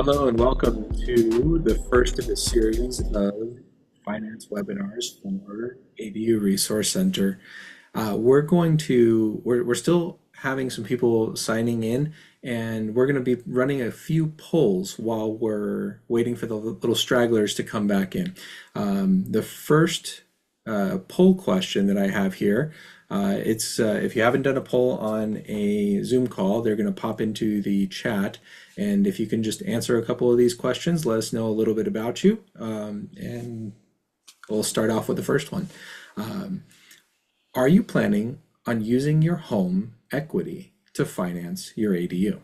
Hello and welcome to the first of a series of finance webinars for ADU Resource Center. We're still having some people signing in, and we're going to be running a few polls while we're waiting for the little stragglers to come back in. The first poll question that I have here, it's if you haven't done a poll on a Zoom call, they're going to pop into the chat. And if you can just answer a couple of these questions, let us know a little bit about you. And we'll start off with the first one. Are you planning on using your home equity to finance your ADU?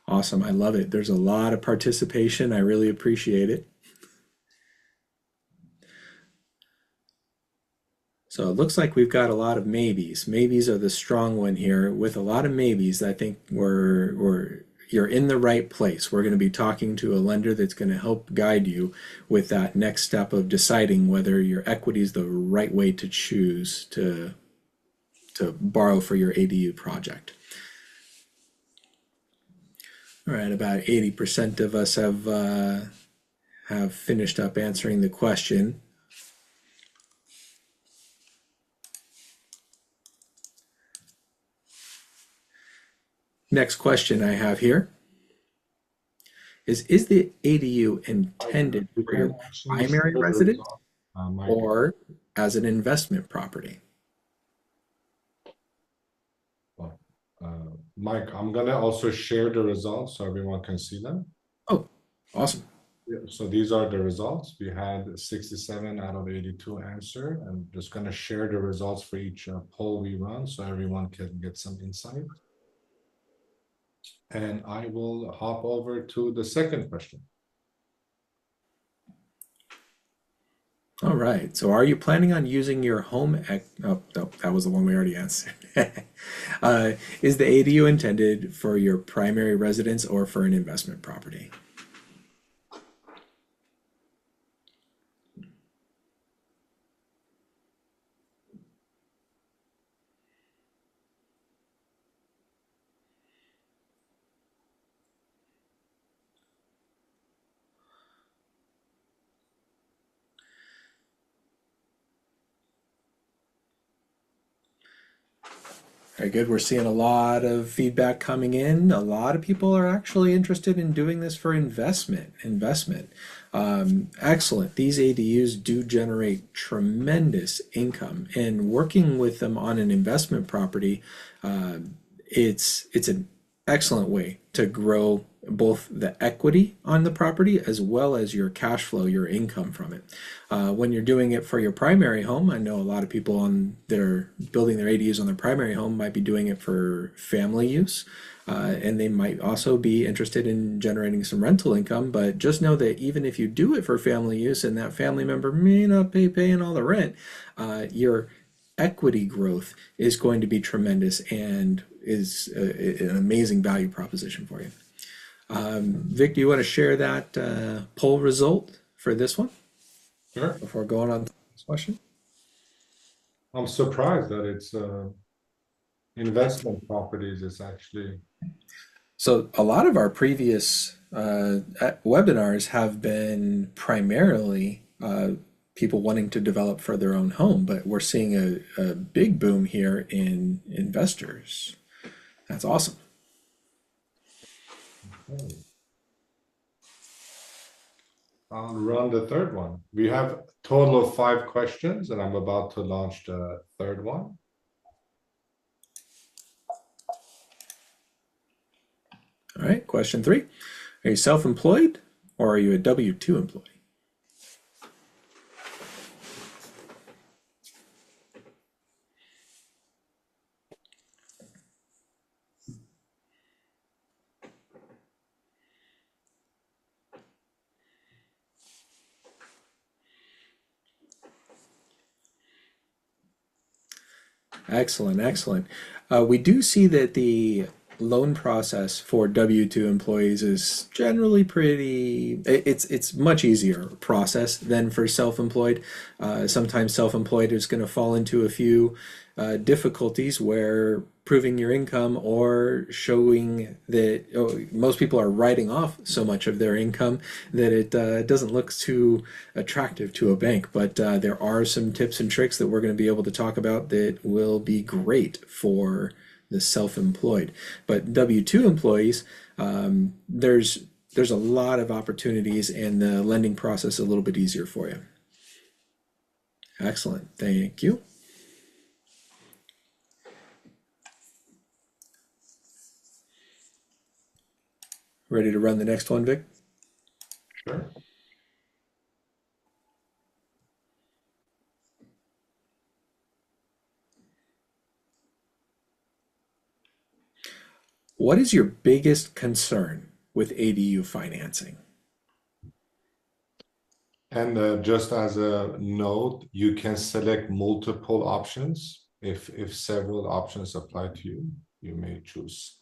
Awesome, I love it. There's a lot of participation. I really appreciate it. So it looks like we've got a lot of maybes. Maybes are the strong one here. With a lot of maybes, I think you're in the right place. We're going to be talking to a lender that's going to help guide you with that next step of deciding whether your equity is the right way to choose to to borrow for your ADU project. All right, about 80% of us have finished up answering the question. Next question I have here is the ADU intended You for your can actually primary share the residence result, Mike. or as an investment property? Well, Mike, I'm gonna also share the results so everyone can see them. Oh, awesome. Yeah, so these are the results. We had 67 out of 82 answer. I'm just gonna share the results for each poll we run so everyone can get some insight. And I will hop over to the second question. All right. So are you planning on using your oh, no, that was the one we already answered. Is the ADU intended for your primary residence or for an investment property? Very good. We're seeing a lot of feedback coming in. A lot of people are actually interested in doing this for investment. Excellent. These ADUs do generate tremendous income, and working with them on an investment property, uh, it's an excellent way to grow both the equity on the property as well as your cash flow, your income from it. When you're doing it for your primary home, I know a lot of people that are building their ADUs on their primary home might be doing it for family use. And they might also be interested in generating some rental income, but just know that even if you do it for family use and that family member may not be paying all the rent, your equity growth is going to be tremendous and is an amazing value proposition for you. Vic, do you want to share that poll result for this one Sure. before going on to this question? I'm surprised that it's investment properties is actually. So a lot of our previous webinars have been primarily people wanting to develop for their own home, but we're seeing a big boom here in investors. That's awesome. Okay. I'll run the third one. We have a total of 5 questions, and I'm about to launch the third one. All right, question 3. Are you self-employed or are you a W-2 employee? Excellent, excellent. We do see that the loan process for W-2 employees is generally it's much easier process than for self-employed. Sometimes self-employed is going to fall into a few difficulties where proving your income or showing that most people are writing off so much of their income that it doesn't look too attractive to a bank. But there are some tips and tricks that we're going to be able to talk about that will be great for the self-employed. But W-2 employees, there's a lot of opportunities and the lending process a little bit easier for you. Excellent. Thank you. Ready to run the next one, Vic? Sure. What is your biggest concern with ADU financing? And just as a note, you can select multiple options. If several options apply to you, you may choose.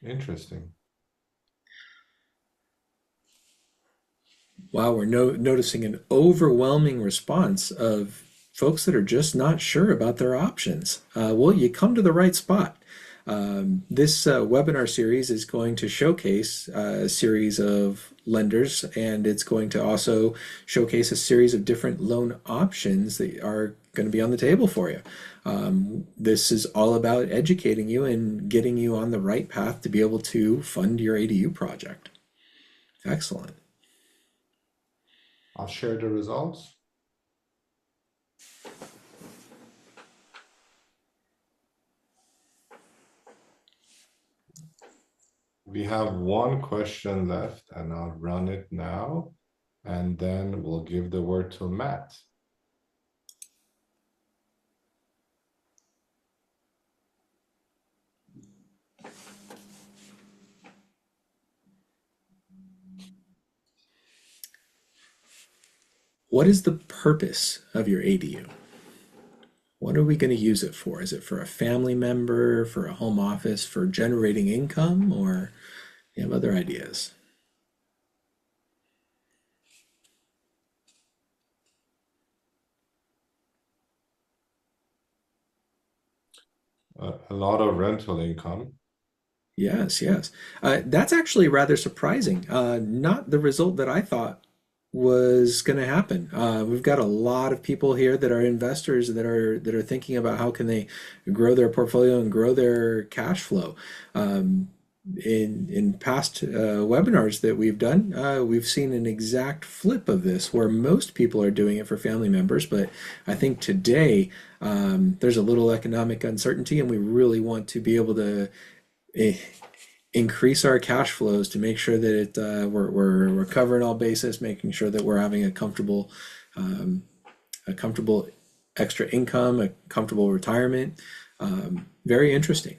Interesting. Wow, we're noticing an overwhelming response of folks that are just not sure about their options. Well, you come to the right spot. This webinar series is going to showcase a series of lenders, and it's going to also showcase a series of different loan options that are going to be on the table for you. This is all about educating you and getting you on the right path to be able to fund your ADU project. Excellent. I'll share the results. We have one question left, and I'll run it now, and then we'll give the word to Matt. What is the purpose of your ADU? What are we going to use it for? Is it for a family member, for a home office, for generating income, or you have other ideas? A lot of rental income. Yes, yes. That's actually rather surprising. Not the result that I thought was going to happen. We've got a lot of people here that are investors that are thinking about how can they grow their portfolio and grow their cash flow. In past webinars that we've done, we've seen an exact flip of this, where most people are doing it for family members. But I think today there's a little economic uncertainty, and we really want to be able to eh, increase our cash flows to make sure that we're covering all bases, making sure that we're having a comfortable extra income, a comfortable retirement. Very interesting.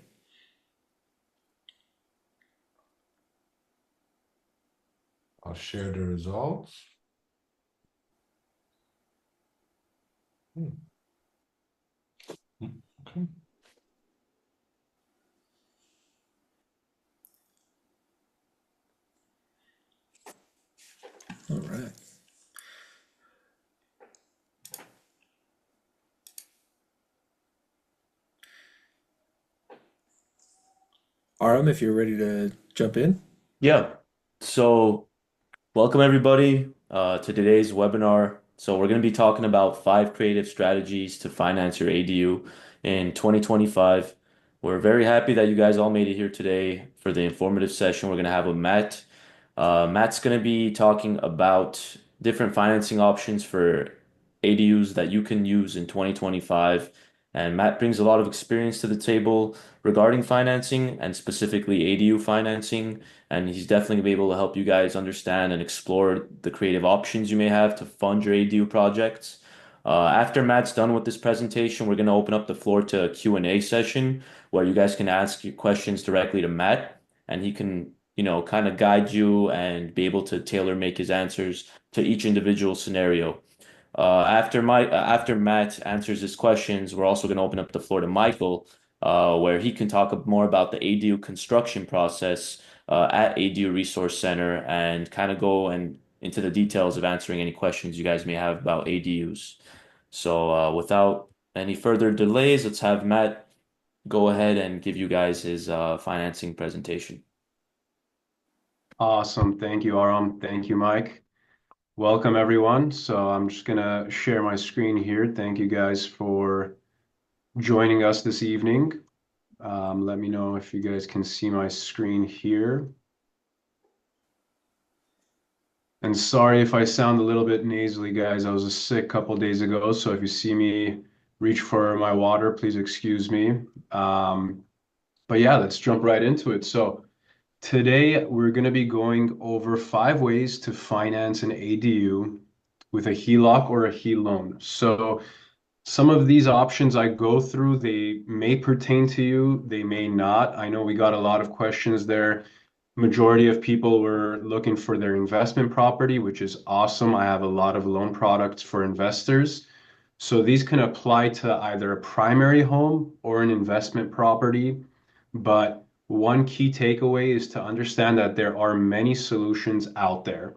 I'll share the results. Hmm, Okay. All right. Aram, if you're ready to jump in. Yeah. So, welcome everybody to today's webinar. So, we're going to be talking about 5 creative strategies to finance your ADU in 2025. We're very happy that you guys all made it here today for the informative session we're going to have with Matt. Matt's going to be talking about different financing options for ADUs that you can use in 2025. And Matt brings a lot of experience to the table regarding financing and specifically ADU financing. And he's definitely gonna be able to help you guys understand and explore the creative options you may have to fund your ADU projects. After Matt's done with this presentation, we're going to open up the floor to a Q&A session where you guys can ask your questions directly to Matt, and he can, kind of guide you and be able to tailor make his answers to each individual scenario. After Matt answers his questions, we're also going to open up the floor to Michael, where he can talk more about the ADU construction process at ADU Resource Center and kind of go and into the details of answering any questions you guys may have about ADUs. So without any further delays, let's have Matt go ahead and give you guys his financing presentation. Awesome. Thank you, Aram. Thank you, Mike. Welcome, everyone. So I'm just going to share my screen here. Thank you guys for joining us this evening. Let me know if you guys can see my screen here. And sorry if I sound a little bit nasally, guys. I was sick a couple days ago, so if you see me reach for my water, please excuse me. But yeah, let's jump right into it. So today we're going to be going over 5 ways to finance an ADU with a HELOC or a HELOAN. So some of these options I go through, they may pertain to you, they may not. I know we got a lot of questions there. Majority of people were looking for their investment property, which is awesome. I have a lot of loan products for investors. So these can apply to either a primary home or an investment property. But one key takeaway is to understand that there are many solutions out there.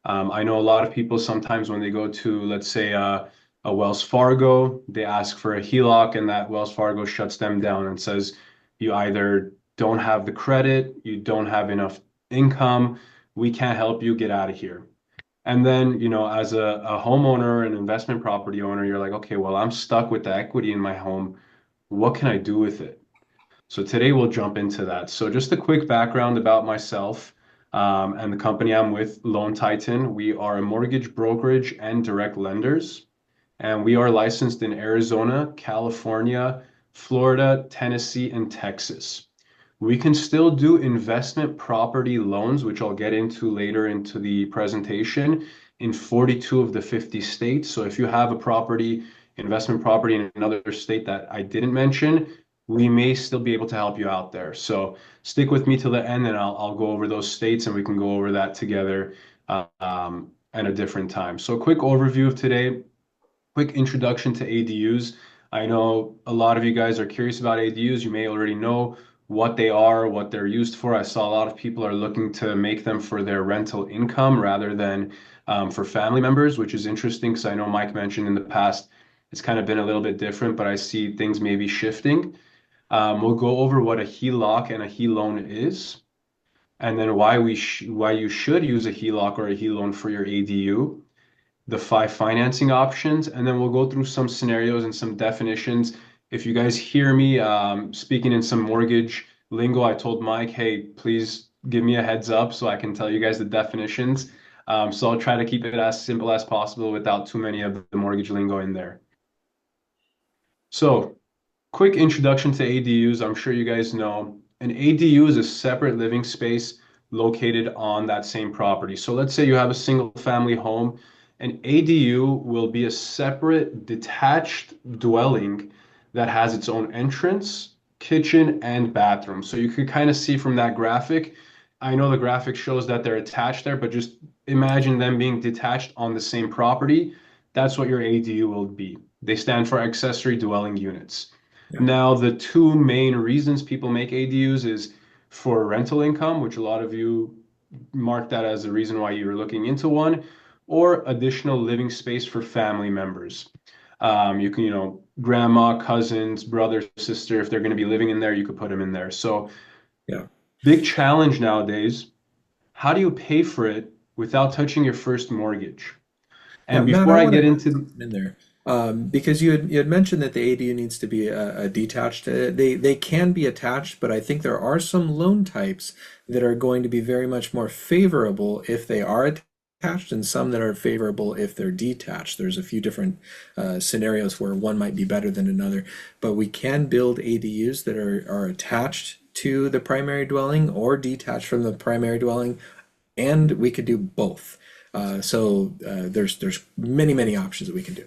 I know a lot of people sometimes when they go to, let's say, a Wells Fargo, they ask for a HELOC, and that Wells Fargo shuts them down and says, you either don't have the credit, you don't have enough income, we can't help you, get out of here. And then, as a homeowner, an investment property owner, you're like, okay, well, I'm stuck with the equity in my home. What can I do with it? So today we'll jump into that. So just a quick background about myself and the company I'm with, Loan Titan. We are a mortgage brokerage and direct lenders, and we are licensed in Arizona, California, Florida, Tennessee, and Texas. We can still do investment property loans, which I'll get into later into the presentation, in 42 of the 50 states. So if you have a property, investment property in another state that I didn't mention, we may still be able to help you out there. So stick with me till the end, and I'll go over those states, and we can go over that together at a different time. So a quick overview of today, quick introduction to ADUs. I know a lot of you guys are curious about ADUs. You may already know what they are, what they're used for. I saw a lot of people are looking to make them for their rental income rather than for family members, which is interesting because I know Mike mentioned in the past it's kind of been a little bit different, but I see things maybe shifting. We'll go over what a HELOC and a HELOAN is, and then why you should use a HELOC or a HELOAN for your ADU, the 5 financing options, and then we'll go through some scenarios and some definitions. If you guys hear me speaking in some mortgage lingo, I told Mike, hey, please give me a heads up so I can tell you guys the definitions. So I'll try to keep it as simple as possible without too many of the mortgage lingo in there. So quick introduction to ADUs. I'm sure you guys know an ADU is a separate living space located on that same property. So let's say you have a single family home. An ADU will be a separate detached dwelling that has its own entrance, kitchen, and bathroom. So you could kind of see from that graphic. I know the graphic shows that they're attached there, but just imagine them being detached on the same property. That's what your ADU will be. They stand for accessory dwelling units. Yeah. Now, the two main reasons people make ADUs is for rental income, which a lot of you mark that as a reason why you're looking into one, or additional living space for family members. You can, grandma, cousins, brother, sister, if they're going to be living in there, you could put them in there. So, Yeah. big challenge nowadays. How do you pay for it without touching your first mortgage? Yeah, And Matt, before I I want to get add into, something in there because you had mentioned that the ADU needs to be a detached. They can be attached, but I think there are some loan types that are going to be very much more favorable if they are attached, and some that are favorable if they're detached. There's a few different scenarios where one might be better than another, but we can build ADUs that are attached to the primary dwelling or detached from the primary dwelling, and we could do both. There's many options that we can do.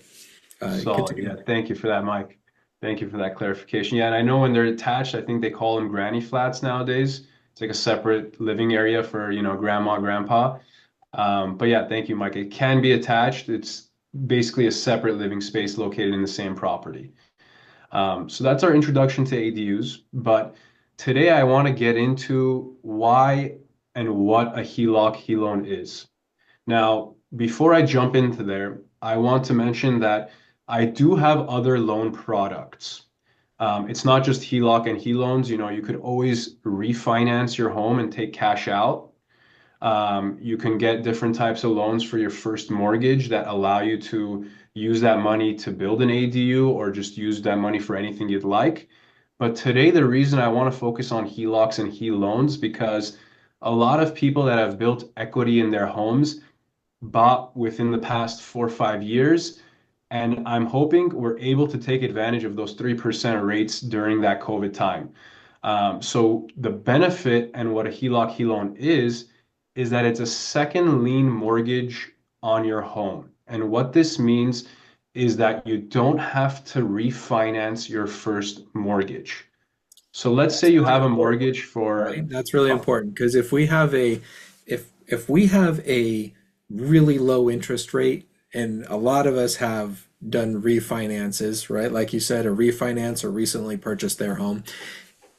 solid, Continue. yeah, thank you for that, Mike. Thank you for that clarification. Yeah, and I know when they're attached, I think they call them granny flats nowadays. It's like a separate living area for, grandma, grandpa. But yeah, thank you, Mike. It can be attached. It's basically a separate living space located in the same property. So that's our introduction to ADUs. But today I want to get into why and what a HELOC HELOAN is. Now, before I jump into there, I want to mention that I do have other loan products. It's not just HELOC and HELOANs. You could always refinance your home and take cash out. You can get different types of loans for your first mortgage that allow you to use that money to build an ADU or just use that money for anything you'd like. But today, the reason I want to focus on HELOCs and HELOANs because a lot of people that have built equity in their homes bought within the past 4 or 5 years. And I'm hoping we're able to take advantage of those 3% rates during that COVID time. So the benefit and what a HELOC HELOAN is that it's a second lien mortgage on your home. And what this means is that you don't have to refinance your first mortgage. So let's say That's you really have a important, mortgage for, right? That's really important because if we have a really low interest rate, and a lot of us have done refinances, right? Like you said, a refinance or recently purchased their home.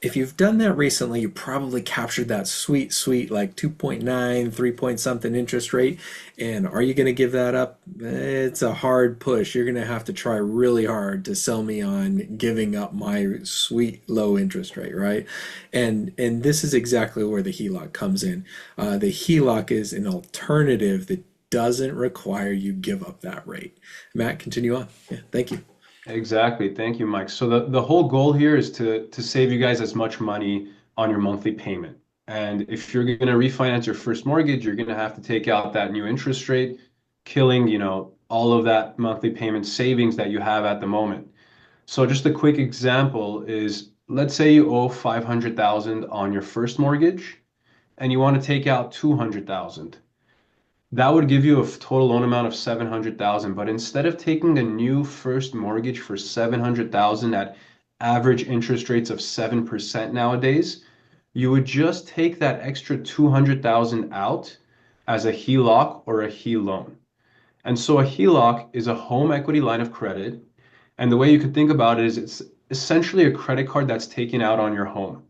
if you've done that recently, you probably captured that sweet, sweet like 2.9, 3 point something interest rate. And are you going to give that up? It's a hard push. You're going to have to try really hard to sell me on giving up my sweet low interest rate, right? And this is exactly where the HELOC comes in. The HELOC is an alternative that doesn't require you give up that rate. Matt, continue on. Yeah, thank you. Exactly. Thank you, Mike. So the whole goal here is to save you guys as much money on your monthly payment. And if you're going to refinance your first mortgage, you're going to have to take out that new interest rate, killing, all of that monthly payment savings that you have at the moment. So just a quick example is, let's say you owe 500,000 on your first mortgage and you want to take out 200,000. That would give you a total loan amount of 700,000. But instead of taking a new first mortgage for 700,000 at average interest rates of 7% nowadays, you would just take that extra 200,000 out as a HELOC or a HELOAN. And so a HELOC is a home equity line of credit. And the way you could think about it is it's essentially a credit card that's taken out on your home.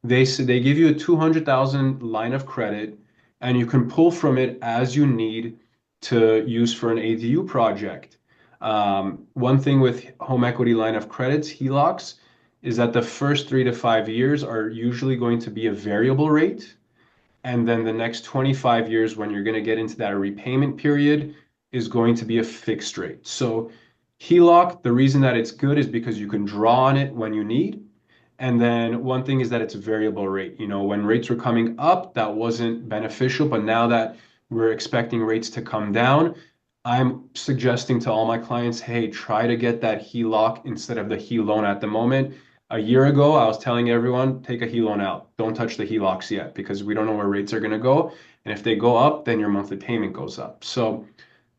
They give you a 200,000 line of credit and you can pull from it as you need to use for an ADU project. One thing with home equity line of credits, HELOCs, is that the first 3 to 5 years are usually going to be a variable rate. And then the next 25 years, when you're going to get into that repayment period, is going to be a fixed rate. So HELOC, the reason that it's good is because you can draw on it when you need. And then one thing is that it's a variable rate. When rates were coming up, that wasn't beneficial. But now that we're expecting rates to come down, I'm suggesting to all my clients, hey, try to get that HELOC instead of the HELOAN at the moment. A year ago, I was telling everyone, take a HELOAN out. Don't touch the HELOCs yet because we don't know where rates are going to go. And if they go up, then your monthly payment goes up. So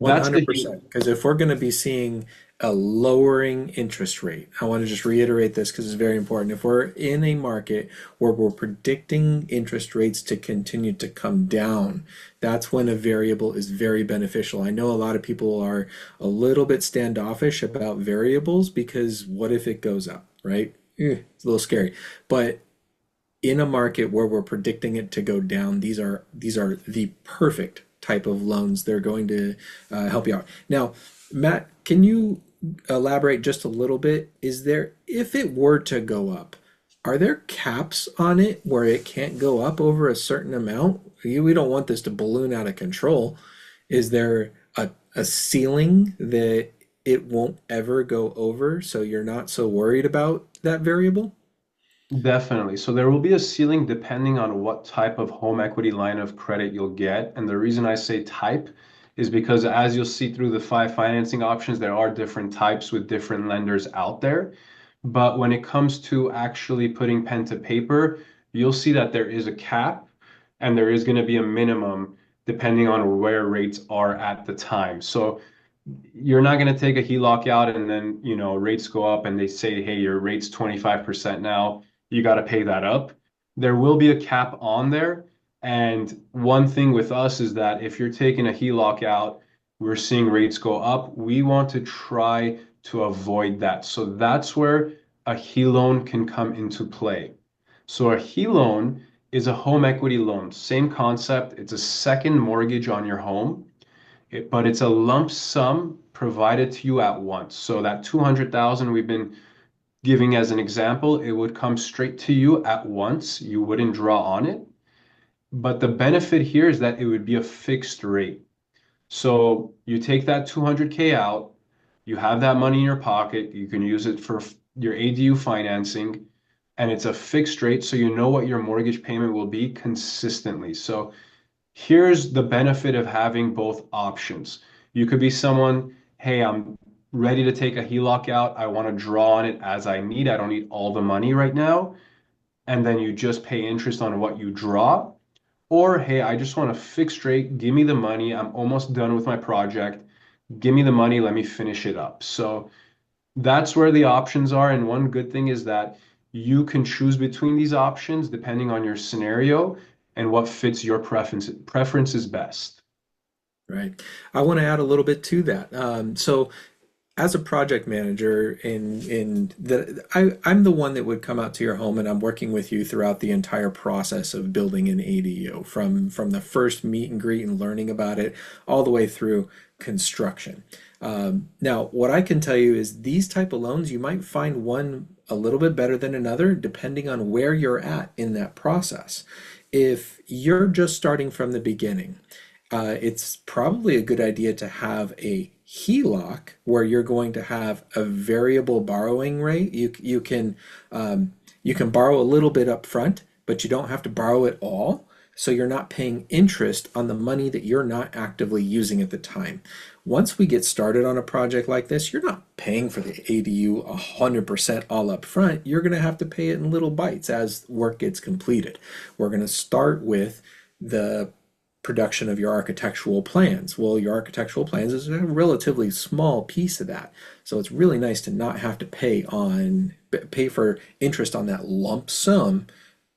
that's the 100%. Because if we're going to be seeing a lowering interest rate, I want to just reiterate this because it's very important. If we're in a market where we're predicting interest rates to continue to come down, that's when a variable is very beneficial. I know a lot of people are a little bit standoffish about variables because what if it goes up, right? It's a little scary. But in a market where we're predicting it to go down, these are the perfect type of loans. They're going to help you out. Now, Matt, can you elaborate just a little bit? If it were to go up, are there caps on it where it can't go up over a certain amount? We don't want this to balloon out of control. Is there a ceiling that it won't ever go over, so you're not so worried about that variable? Definitely. So there will be a ceiling depending on what type of home equity line of credit you'll get. And the reason I say type is because as you'll see through the 5 financing options, there are different types with different lenders out there. But when it comes to actually putting pen to paper, you'll see that there is a cap and there is going to be a minimum depending on where rates are at the time. So you're not going to take a HELOC out and then, rates go up and they say, hey, your rate's 25% now. You got to pay that up. There will be a cap on there. And one thing with us is that if you're taking a HELOC out, we're seeing rates go up. We want to try to avoid that. So that's where a HELOAN can come into play. So a HELOAN is a home equity loan. Same concept. It's a second mortgage on your home, but it's a lump sum provided to you at once. So that 200,000 we've been giving as an example, it would come straight to you at once. You wouldn't draw on it. But the benefit here is that it would be a fixed rate. So you take that 200K out, you have that money in your pocket, you can use it for your ADU financing, and it's a fixed rate, so you know what your mortgage payment will be consistently. So here's the benefit of having both options. You could be someone, hey, I'm ready to take a HELOC out. I want to draw on it as I need. I don't need all the money right now. And then you just pay interest on what you draw. Or, hey, I just want a fixed rate. Give me the money. I'm almost done with my project. Give me the money. Let me finish it up. So that's where the options are. And one good thing is that you can choose between these options depending on your scenario and what fits your preferences best. Right. I want to add a little bit to that. So as a project manager I'm the one that would come out to your home and I'm working with you throughout the entire process of building an ADU from the first meet and greet and learning about it all the way through construction. Now, what I can tell you is these type of loans, you might find one a little bit better than another depending on where you're at in that process. If you're just starting from the beginning, it's probably a good idea to have a HELOC where you're going to have a variable borrowing rate. You can borrow a little bit up front, but you don't have to borrow it all. So you're not paying interest on the money that you're not actively using at the time. Once we get started on a project like this, you're not paying for the ADU 100% all up front. You're going to have to pay it in little bites as work gets completed. We're going to start with the production of your architectural plans. Well, your architectural plans is a relatively small piece of that. So it's really nice to not have to pay for interest on that lump sum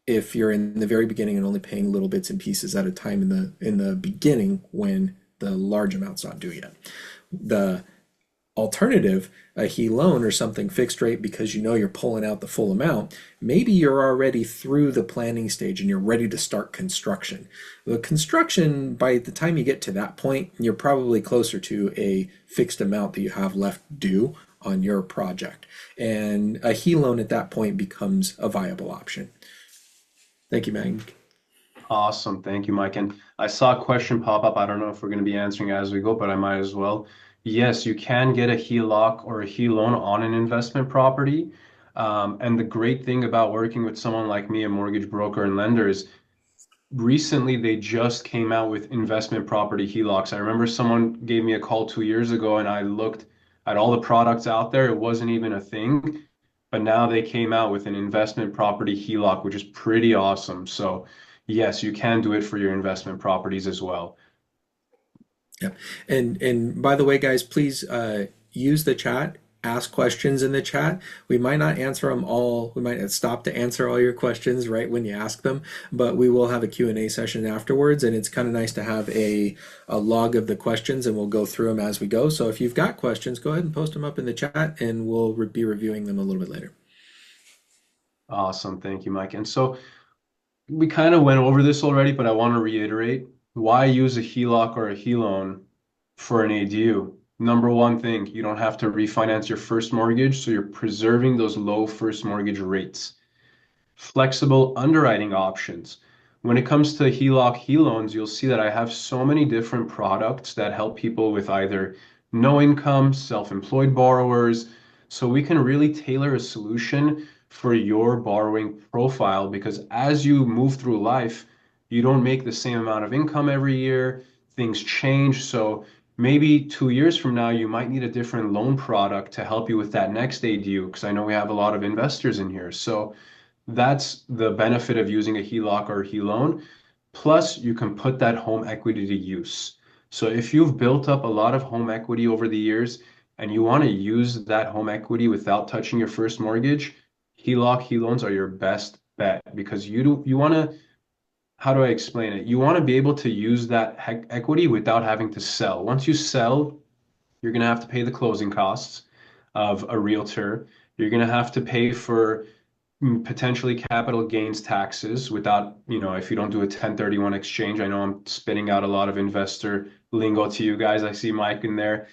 if you're in the very beginning and only paying little bits and pieces at a time in the beginning when the large amount's not due yet. The alternative, a HELOAN or something fixed rate because you know you're pulling out the full amount, maybe you're already through the planning stage and you're ready to start construction. The construction, by the time you get to that point, you're probably closer to a fixed amount that you have left due on your project. And a HELOAN at that point becomes a viable option. Thank you, Meg. Awesome. Thank you, Mike. And I saw a question pop up. I don't know if we're going to be answering as we go, but I might as well. Yes, you can get a HELOC or a HELOAN on an investment property. And the great thing about working with someone like me, a mortgage broker and lender, is recently they just came out with investment property HELOCs. I remember someone gave me a call 2 years ago and I looked at all the products out there. It wasn't even a thing, but now they came out with an investment property HELOC, which is pretty awesome. So yes, you can do it for your investment properties as well. Yeah. And by the way, guys, please use the chat, ask questions in the chat. We might not answer them all. We might stop to answer all your questions right when you ask them, but we will have a Q&A session afterwards, and it's kind of nice to have a log of the questions, and we'll go through them as we go. So if you've got questions, go ahead and post them up in the chat, and we'll be reviewing them a little bit later. Awesome. Thank you, Mike. And so we kind of went over this already, but I want to reiterate why use a HELOC or a HELOAN for an ADU. Number one thing, you don't have to refinance your first mortgage, so you're preserving those low first mortgage rates. Flexible underwriting options. When it comes to HELOC, HELOANs, you'll see that I have so many different products that help people with either no income, self-employed borrowers. So we can really tailor a solution for your borrowing profile because as you move through life, you don't make the same amount of income every year. Things change. So maybe 2 years from now, you might need a different loan product to help you with that next ADU because I know we have a lot of investors in here. So that's the benefit of using a HELOC or a HELOAN. Plus, you can put that home equity to use. So if you've built up a lot of home equity over the years and you want to use that home equity without touching your first mortgage, HELOC, HELOANs are your best bet because you want to, how do I explain it? You want to be able to use that equity without having to sell. Once you sell, you're going to have to pay the closing costs of a realtor. You're going to have to pay for potentially capital gains taxes without, if you don't do a 1031 exchange. I know I'm spitting out a lot of investor lingo to you guys. I see Mike in there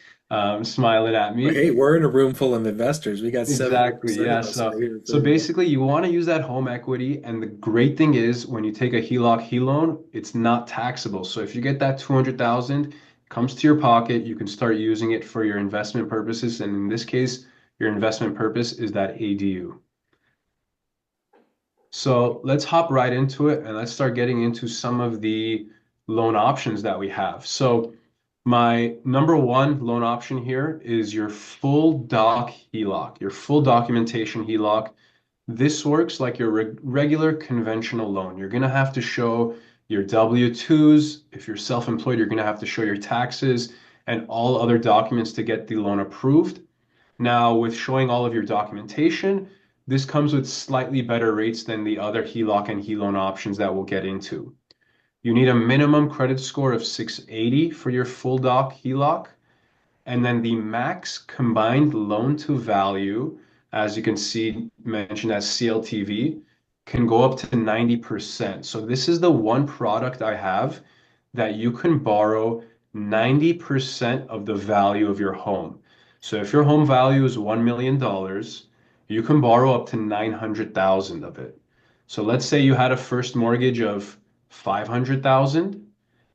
smiling at me. Hey, we're in a room full of investors. We got Exactly. 70% Yeah. of us are here. So basically you want to use that home equity. And the great thing is when you take a HELOC, HELOAN, it's not taxable. So if you get that 200,000 comes to your pocket, you can start using it for your investment purposes. And in this case, your investment purpose is that ADU. So let's hop right into it and let's start getting into some of the loan options that we have. So my number one loan option here is your full doc HELOC, your full documentation HELOC. This works like your regular conventional loan. You're going to have to show your W-2s. If you're self-employed, you're going to have to show your taxes and all other documents to get the loan approved. Now, with showing all of your documentation, this comes with slightly better rates than the other HELOC and HELOAN options that we'll get into. You need a minimum credit score of 680 for your full doc HELOC. And then the max combined loan to value, as you can see mentioned as CLTV, can go up to 90%. So this is the one product I have that you can borrow 90% of the value of your home. So if your home value is $1 million, you can borrow up to 900,000 of it. So let's say you had a first mortgage of 500,000.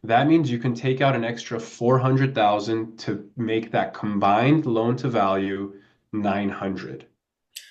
That means you can take out an extra 400,000 to make that combined loan to value 900. But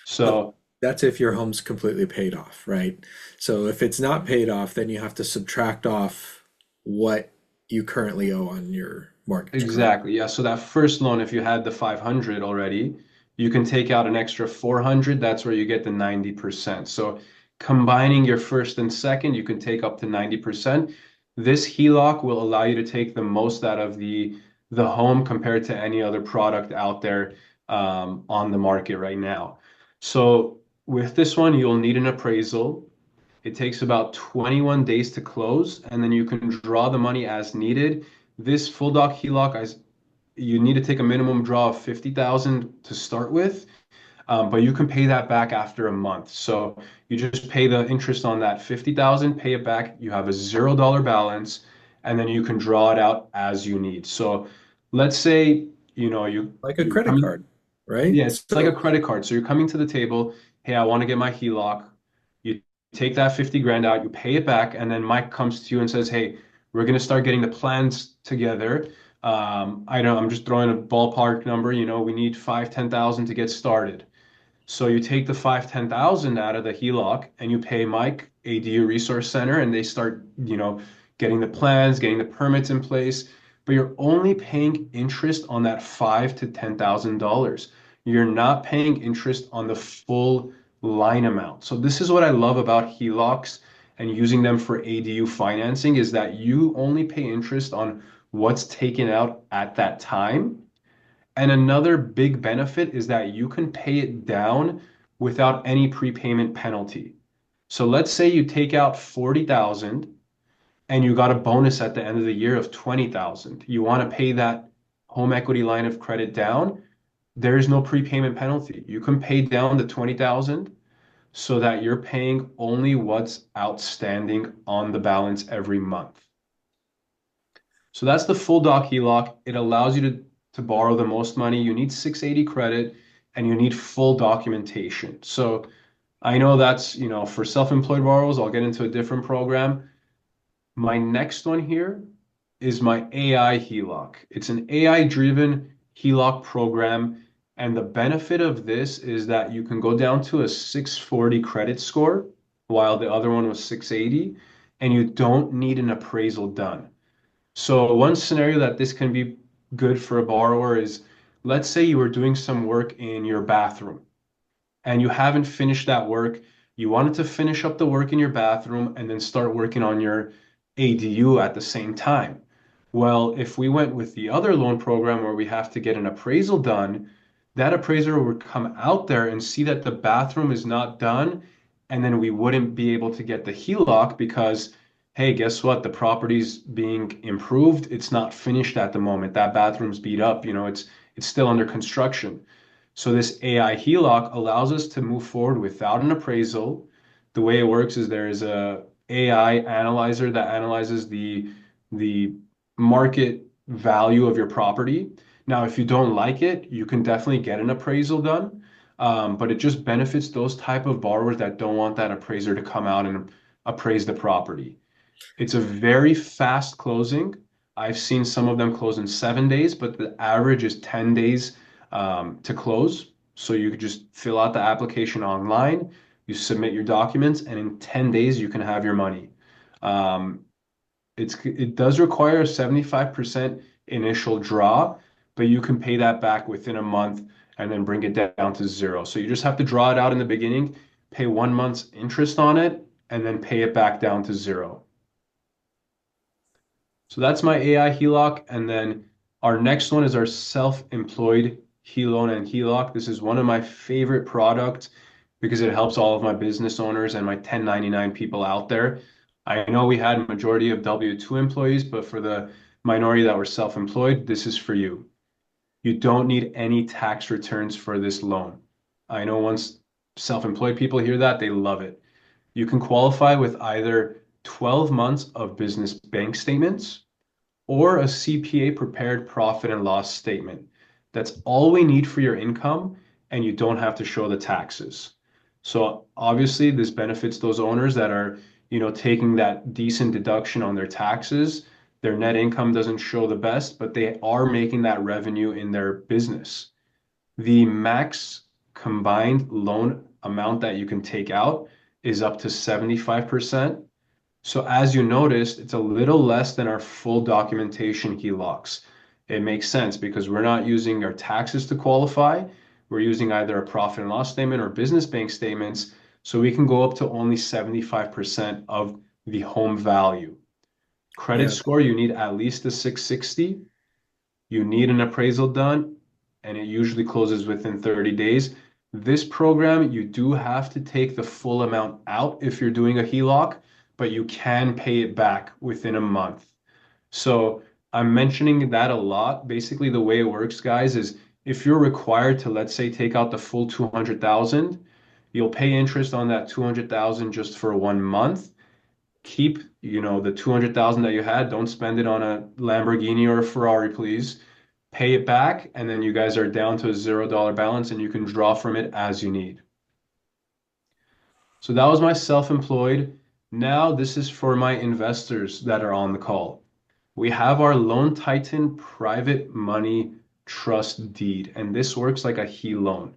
So that's if your home's completely paid off, right? So if it's not paid off, then you have to subtract off what you currently owe on your mortgage, correct? exactly, yeah. So that first loan, if you had the 500 already, you can take out an extra 400. That's where you get the 90%. So combining your first and second, you can take up to 90%. This HELOC will allow you to take the most out of the home compared to any other product out there on the market right now. So with this one, you'll need an appraisal. It takes about 21 days to close, and then you can draw the money as needed. This full doc HELOC, you need to take a minimum draw of 50,000 to start with, but you can pay that back after a month. So you just pay the interest on that 50,000, pay it back. You have a $0 balance, and then you can draw it out as you need. So let's say, Like a you're credit coming, card, right? yeah, it's like a credit card. So you're coming to the table, hey, I want to get my HELOC. You take that 50 grand out, you pay it back, and then Mike comes to you and says, hey, we're going to start getting the plans together. I know I'm just throwing a ballpark number, we need 5, 10,000 to get started. So you take the 5, 10,000 out of the HELOC and you pay Mike, ADU Resource Center, and they start, getting the plans, getting the permits in place. But you're only paying interest on that $5 to $10,000. You're not paying interest on the full line amount. So this is what I love about HELOCs and using them for ADU financing is that you only pay interest on what's taken out at that time. And another big benefit is that you can pay it down without any prepayment penalty. So let's say you take out 40,000 and you got a bonus at the end of the year of 20,000. You want to pay that home equity line of credit down, there is no prepayment penalty. You can pay down the 20,000 so that you're paying only what's outstanding on the balance every month. So that's the full doc HELOC. It allows you to borrow the most money. You need 680 credit and you need full documentation. So I know that's, for self-employed borrowers, I'll get into a different program. My next one here is my AI HELOC. It's an AI-driven HELOC program. And the benefit of this is that you can go down to a 640 credit score, while the other one was 680, and you don't need an appraisal done. So one scenario that this can be good for a borrower is, let's say you were doing some work in your bathroom and you haven't finished that work. You wanted to finish up the work in your bathroom and then start working on your ADU at the same time. Well, if we went with the other loan program where we have to get an appraisal done, that appraiser would come out there and see that the bathroom is not done, and then we wouldn't be able to get the HELOC because, hey, guess what? The property's being improved. It's not finished at the moment. That bathroom's beat up, it's still under construction. So this AI HELOC allows us to move forward without an appraisal. The way it works is there is a AI analyzer that analyzes the market value of your property. Now, if you don't like it, you can definitely get an appraisal done. But it just benefits those type of borrowers that don't want that appraiser to come out and appraise the property. It's a very fast closing. I've seen some of them close in 7 days, but the average is 10 days to close. So you could just fill out the application online, you submit your documents, and in 10 days you can have your money. Um, it does require a 75% initial draw, but you can pay that back within a month and then bring it down to zero. So you just have to draw it out in the beginning, pay 1 month's interest on it, and then pay it back down to zero. So that's my AI HELOC. And then our next one is our self-employed HELOAN and HELOC. This is one of my favorite products because it helps all of my business owners and my 1099 people out there. I know we had a majority of W-2 employees, but for the minority that were self-employed, this is for you. You don't need any tax returns for this loan. I know once self-employed people hear that, they love it. You can qualify with either 12 months of business bank statements or a CPA prepared profit and loss statement. That's all we need for your income, and you don't have to show the taxes. So obviously, this benefits those owners that are, taking that decent deduction on their taxes. Their net income doesn't show the best, but they are making that revenue in their business. The max combined loan amount that you can take out is up to 75%. So as you noticed, it's a little less than our full documentation HELOCs. It makes sense because we're not using our taxes to qualify. We're using either a profit and loss statement or business bank statements. So we can go up to only 75% of the home value. Credit Yeah. score, you need at least a 660. You need an appraisal done, and it usually closes within 30 days. This program, you do have to take the full amount out if you're doing a HELOC, but you can pay it back within a month. So I'm mentioning that a lot. Basically, the way it works, guys, is if you're required to, let's say, take out the full 200,000, you'll pay interest on that 200,000 just for 1 month. Keep, the 200,000 that you had, don't spend it on a Lamborghini or a Ferrari, please. Pay it back, and then you guys are down to a $0 balance and you can draw from it as you need. So that was my self-employed. Now this is for my investors that are on the call. We have our Loan Titan private money trust deed, and this works like a HELOAN.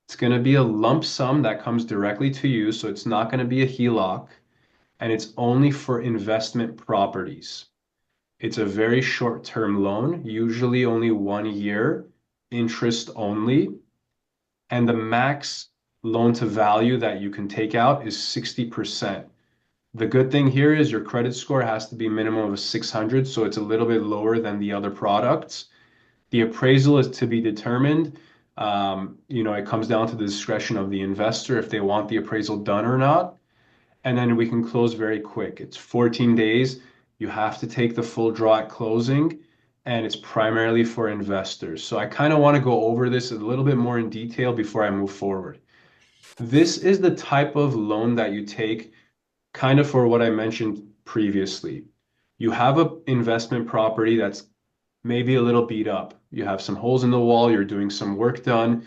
It's going to be a lump sum that comes directly to you, so it's not going to be a HELOC, and it's only for investment properties. It's a very short-term loan, usually only 1 year, interest only, and the max loan to value that you can take out is 60%. The good thing here is your credit score has to be minimum of 600, so it's a little bit lower than the other products. The appraisal is to be determined. It comes down to the discretion of the investor if they want the appraisal done or not. And then we can close very quick. It's 14 days. You have to take the full draw at closing, and it's primarily for investors. So I kind of want to go over this a little bit more in detail before I move forward. This is the type of loan that you take kind of for what I mentioned previously. You have an investment property that's maybe a little beat up. You have some holes in the wall, you're doing some work done,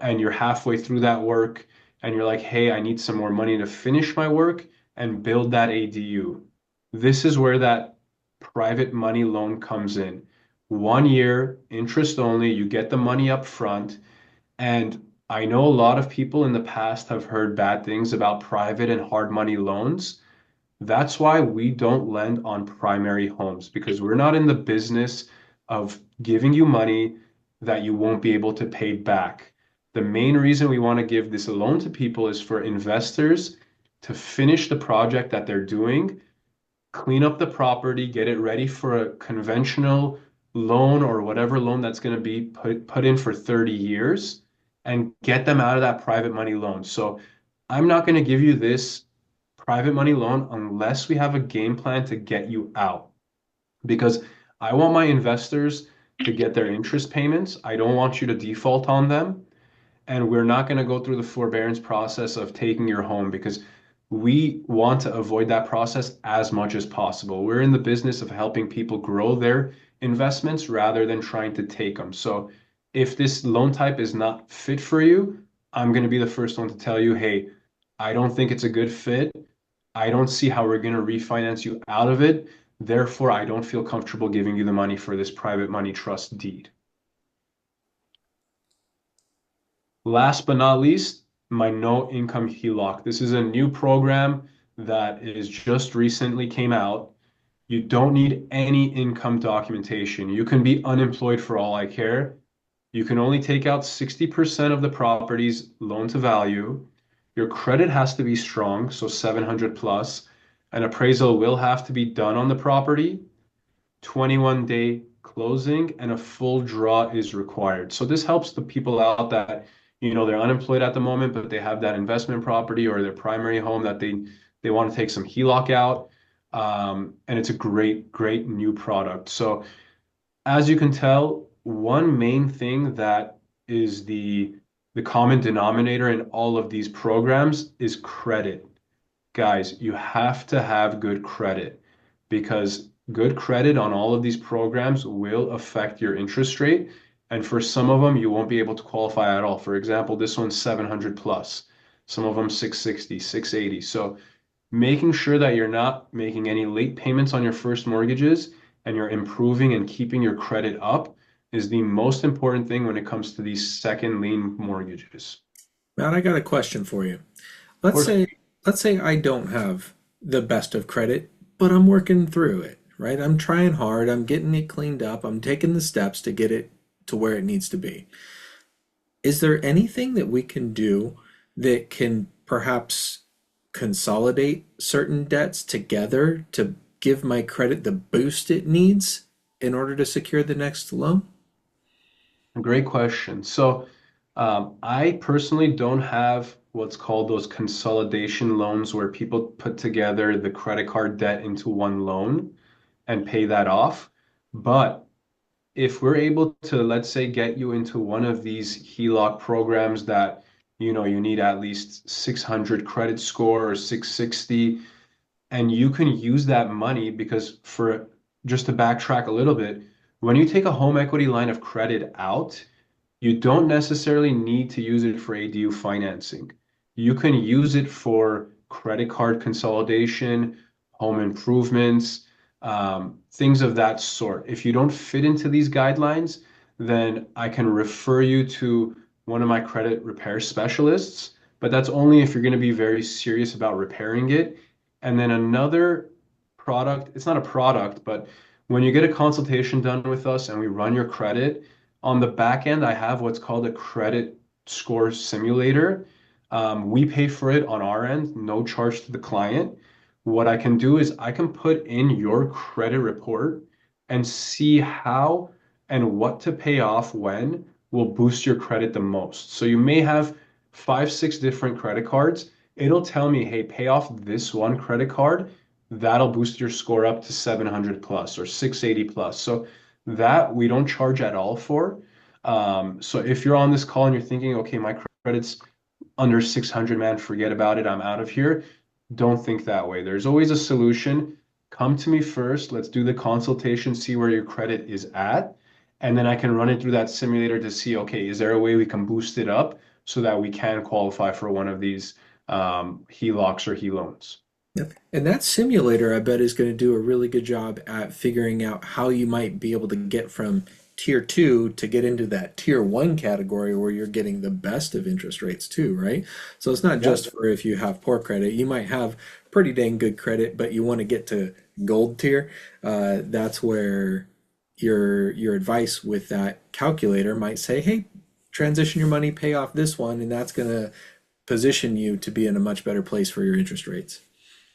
and you're halfway through that work, and you're like, hey, I need some more money to finish my work and build that ADU. This is where that private money loan comes in. 1 year, interest only, you get the money up front. And I know a lot of people in the past have heard bad things about private and hard money loans. That's why we don't lend on primary homes, because we're not in the business of giving you money that you won't be able to pay back. The main reason we want to give this loan to people is for investors to finish the project that they're doing, clean up the property, get it ready for a conventional loan or whatever loan that's going to be put in for 30 years, and get them out of that private money loan. So I'm not going to give you this private money loan unless we have a game plan to get you out. Because I want my investors to get their interest payments. I don't want you to default on them. And we're not going to go through the forbearance process of taking your home, because we want to avoid that process as much as possible. We're in the business of helping people grow their investments rather than trying to take them. So if this loan type is not fit for you, I'm going to be the first one to tell you, hey, I don't think it's a good fit. I don't see how we're going to refinance you out of it. Therefore, I don't feel comfortable giving you the money for this private money trust deed. Last but not least, my no income HELOC. This is a new program that is just recently came out. You don't need any income documentation. You can be unemployed for all I care. You can only take out 60% of the property's loan to value. Your credit has to be strong, so 700 plus. An appraisal will have to be done on the property. 21-day closing and a full draw is required. So this helps the people out that, they're unemployed at the moment, but they have that investment property or their primary home that they want to take some HELOC out. And it's a great, great new product. So as you can tell, one main thing that is the common denominator in all of these programs is credit. Guys, you have to have good credit because good credit on all of these programs will affect your interest rate. And for some of them, you won't be able to qualify at all. For example, this one's 700 plus, some of them 660, 680. So making sure that you're not making any late payments on your first mortgages and you're improving and keeping your credit up is the most important thing when it comes to these second lien mortgages. Matt, I got a question for you. Of Let's course, say let's say I don't have the best of credit, but I'm working through it, right? I'm trying hard, I'm getting it cleaned up, I'm taking the steps to get it to where it needs to be. Is there anything that we can do that can perhaps consolidate certain debts together to give my credit the boost it needs in order to secure the next loan? great question. So, I personally don't have what's called those consolidation loans where people put together the credit card debt into one loan and pay that off. But if we're able to, let's say, get you into one of these HELOC programs that, you need at least 600 credit score or 660, and you can use that money because for just to backtrack a little bit, when you take a home equity line of credit out, you don't necessarily need to use it for ADU financing. You can use it for credit card consolidation, home improvements, things of that sort. If you don't fit into these guidelines, then I can refer you to one of my credit repair specialists, but that's only if you're going to be very serious about repairing it. And then another product, it's not a product, but when you get a consultation done with us and we run your credit, on the back end, I have what's called a credit score simulator. We pay for it on our end, no charge to the client. What I can do is I can put in your credit report and see how and what to pay off when will boost your credit the most. So you may have five, six different credit cards. It'll tell me, hey, pay off this one credit card. That'll boost your score up to 700 plus or 680 plus. So that we don't charge at all for. So if you're on this call and you're thinking, okay, my credit's under 600, man, forget about it, I'm out of here. Don't think that way. There's always a solution. Come to me first. Let's do the consultation, see where your credit is at. And then I can run it through that simulator to see, okay, is there a way we can boost it up so that we can qualify for one of these HELOCs or HELOANs? Yep. And that simulator, I bet, is going to do a really good job at figuring out how you might be able to get from tier two to get into that tier one category where you're getting the best of interest rates too, right? So it's not Yeah, just for if you have poor credit. You might have pretty dang good credit, but you want to get to gold tier. That's where your advice with that calculator might say, hey, transition your money, pay off this one, and that's going to position you to be in a much better place for your interest rates.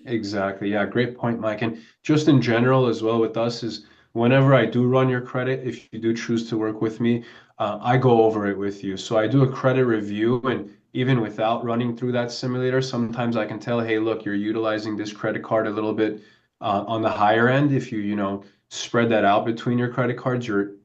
exactly. Yeah, great point, Mike. And just in general as well with us is whenever I do run your credit, if you do choose to work with me, I go over it with you. So I do a credit review, and even without running through that simulator, sometimes I can tell, hey, look, you're utilizing this credit card a little bit on the higher end. If you spread that out between your credit cards, your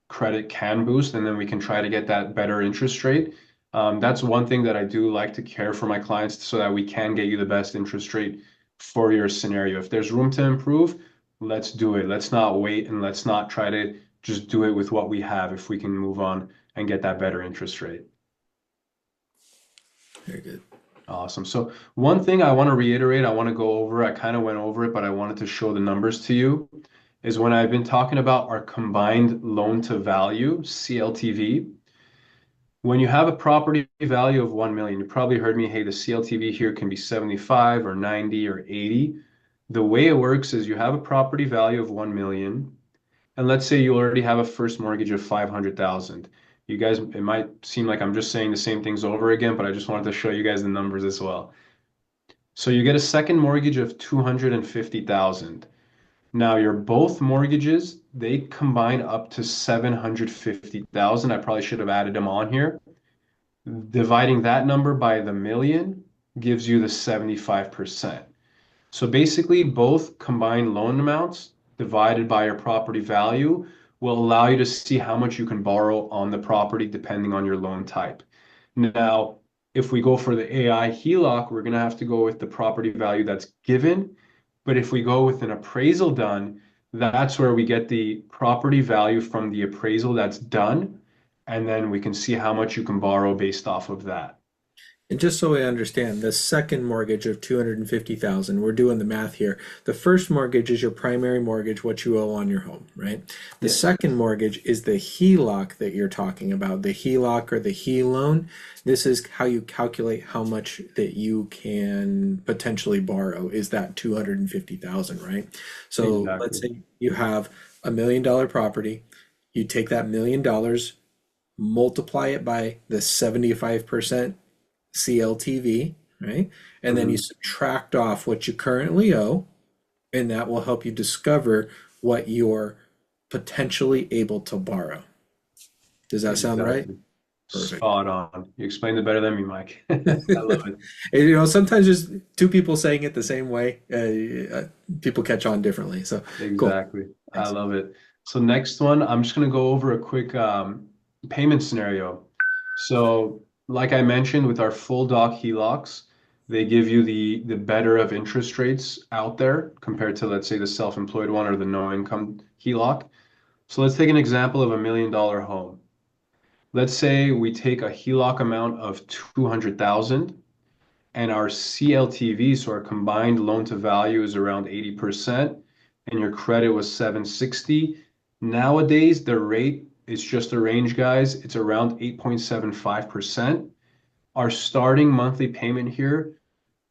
credit can boost, and then we can try to get that better interest rate. That's one thing that I do like to care for my clients so that we can get you the best interest rate for your scenario. If there's room to improve, let's do it. Let's not wait and let's not try to just do it with what we have if we can move on and get that better interest rate. Very good. Awesome. So one thing I want to reiterate, I want to go over, I kind of went over it, but I wanted to show the numbers to you, is when I've been talking about our combined loan to value, CLTV. When you have a property value of 1 million, you probably heard me, hey, the CLTV here can be 75 or 90 or 80. The way it works is you have a property value of 1 million, and let's say you already have a first mortgage of 500,000. You guys, it might seem like I'm just saying the same things over again, but I just wanted to show you guys the numbers as well. So you get a second mortgage of 250,000. Now your both mortgages, they combine up to 750,000. I probably should have added them on here. Dividing that number by the million gives you the 75%. So basically both combined loan amounts divided by your property value will allow you to see how much you can borrow on the property depending on your loan type. Now, if we go for the AI HELOC, we're going to have to go with the property value that's given. But if we go with an appraisal done, that's where we get the property value from the appraisal that's done. And then we can see how much you can borrow based off of that. And just so I understand, the second mortgage of 250,000, we're doing the math here. The first mortgage is your primary mortgage, what you owe on your home, right? The Yes. second mortgage is the HELOC that you're talking about, the HELOC or the HELOAN. This is how you calculate how much that you can potentially borrow, is that 250,000, right? So let's Exactly. say you have $1 million property, you take that $1 million, multiply it by the 75% CLTV, right? And then you Mhm. subtract off what you currently owe, and that will help you discover what you're potentially able to borrow. Does that sound right? Exactly. Perfect. Spot on. You explained it better than me, Mike. I love it. And, sometimes just two people saying it the same way, people catch on differently. So cool. Exactly. I Thanks. love it. So next one, I'm just going to go over a quick payment scenario. So like I mentioned, with our full doc HELOCs, they give you the better of interest rates out there compared to, let's say, the self-employed one or the no income HELOC. So let's take an example of $1 million home. Let's say we take a HELOC amount of 200,000 and our CLTV, so our combined loan to value is around 80%, and your credit was 760. Nowadays, the rate is just a range, guys. It's around 8.75%. Our starting monthly payment here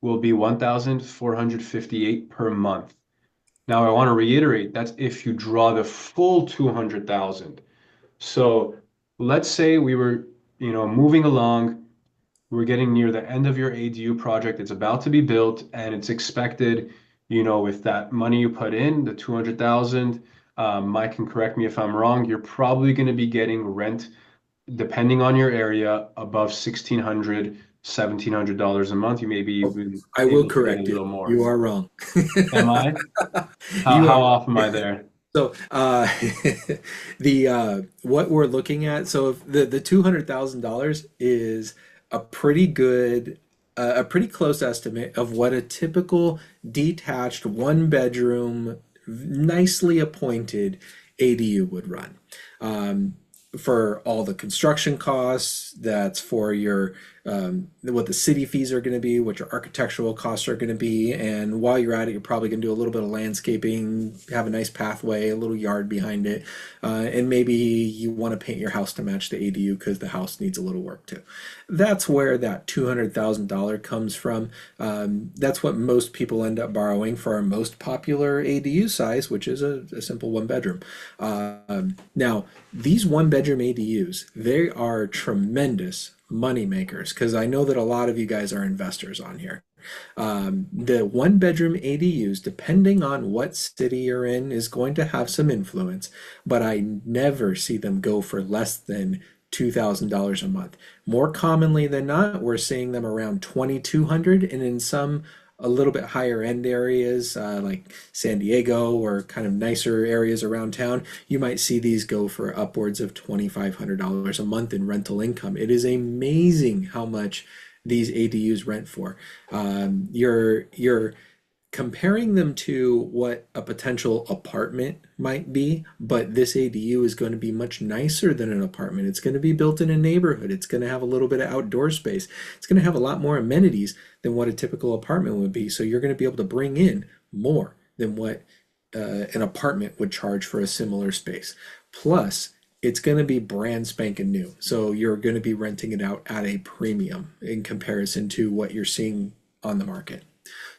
will be 1,458 per month. Now, I want to reiterate, that's if you draw the full 200,000. So let's say we were, moving along, we're getting near the end of your ADU project. It's about to be built, and it's expected, with that money you put in, the 200,000, Mike can correct me if I'm wrong, you're probably going to be getting rent, depending on your area, above $1,600, $1,700 a month. You may be even I will able to get a correct you. little more. You are wrong. Am I? How, You are how wrong. off am I there? So the what we're looking at, so if the $200,000 is a pretty good, a pretty close estimate of what a typical detached one bedroom, nicely appointed ADU would run. For all the construction costs, that's for your what the city fees are going to be, what your architectural costs are going to be, and while you're at it, you're probably going to do a little bit of landscaping, have a nice pathway, a little yard behind it, and maybe you want to paint your house to match the ADU because the house needs a little work too. That's where that $200,000 comes from. That's what most people end up borrowing for our most popular ADU size, which is a simple one bedroom. Now, these one bedroom ADUs, they are tremendous money makers because I know that a lot of you guys are investors on here. The one bedroom ADUs, depending on what city you're in, is going to have some influence, but I never see them go for less than $2,000 a month. More commonly than not, we're seeing them around 2,200, and in some a little bit higher end areas like San Diego or kind of nicer areas around town, you might see these go for upwards of $2,500 a month in rental income. It is amazing how much these ADUs rent for. You're comparing them to what a potential apartment might be, but this ADU is going to be much nicer than an apartment. It's going to be built in a neighborhood. It's going to have a little bit of outdoor space. It's going to have a lot more amenities than what a typical apartment would be. So you're going to be able to bring in more than what an apartment would charge for a similar space. Plus, it's going to be brand spanking new. So you're going to be renting it out at a premium in comparison to what you're seeing on the market.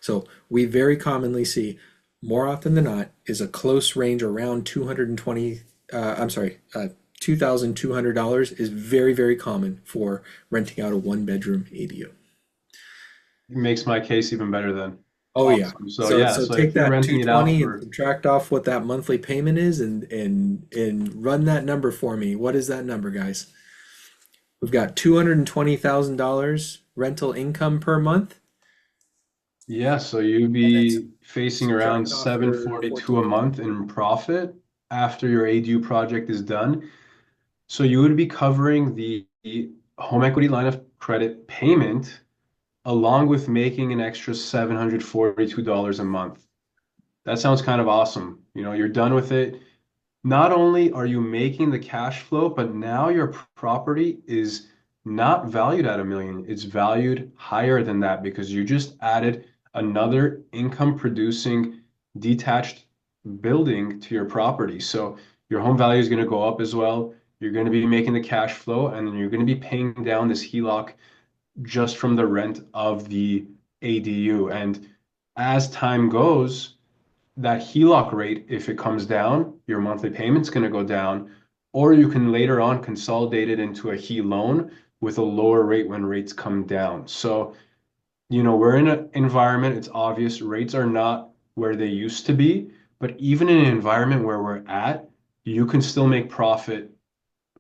So we very commonly see, more often than not, is a close range around 220. $2,200 is very, very common for renting out a one bedroom ADU. It makes my case even better then. Oh yeah. Awesome. So So yeah, so so take if you're that renting it out 220 and for subtract off what that monthly payment is and run that number for me. What is that number, guys? We've got $220,000 rental income per month, Yeah, so you'd and then be facing around subtract off your 742 a 1450. month in profit. after your ADU project is done. So you would be covering the home equity line of credit payment along with making an extra $742 a month. That sounds kind of awesome. You know, you're done with it. Not only are you making the cash flow, but now your property is not valued at 1 million. It's valued higher than that because you just added another income producing detached building to your property. So your home value is going to go up as well. You're going to be making the cash flow, and then you're going to be paying down this HELOC just from the rent of the ADU. And as time goes, that HELOC rate, if it comes down, your monthly payment's going to go down, or you can later on consolidate it into a HELOAN with a lower rate when rates come down. So, you know, we're in an environment, it's obvious rates are not where they used to be, but even in an environment where we're at, you can still make profit,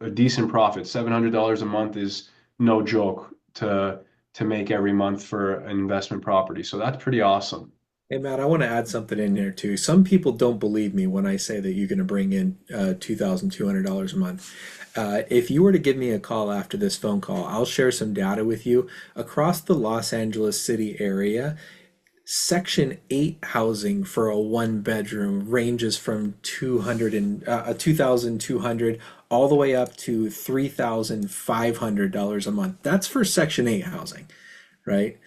a decent profit. $700 a month is no joke to make every month for an investment property. So that's pretty awesome. Hey Matt, I want to add something in here too. Some people don't believe me when I say that you're going to bring in $2,200 a month. If you were to give me a call after this phone call, I'll share some data with you. Across the Los Angeles city area, Section 8 housing for a one bedroom ranges from 2,200 all the way up to $3,500 a month. That's for Section 8 housing, right?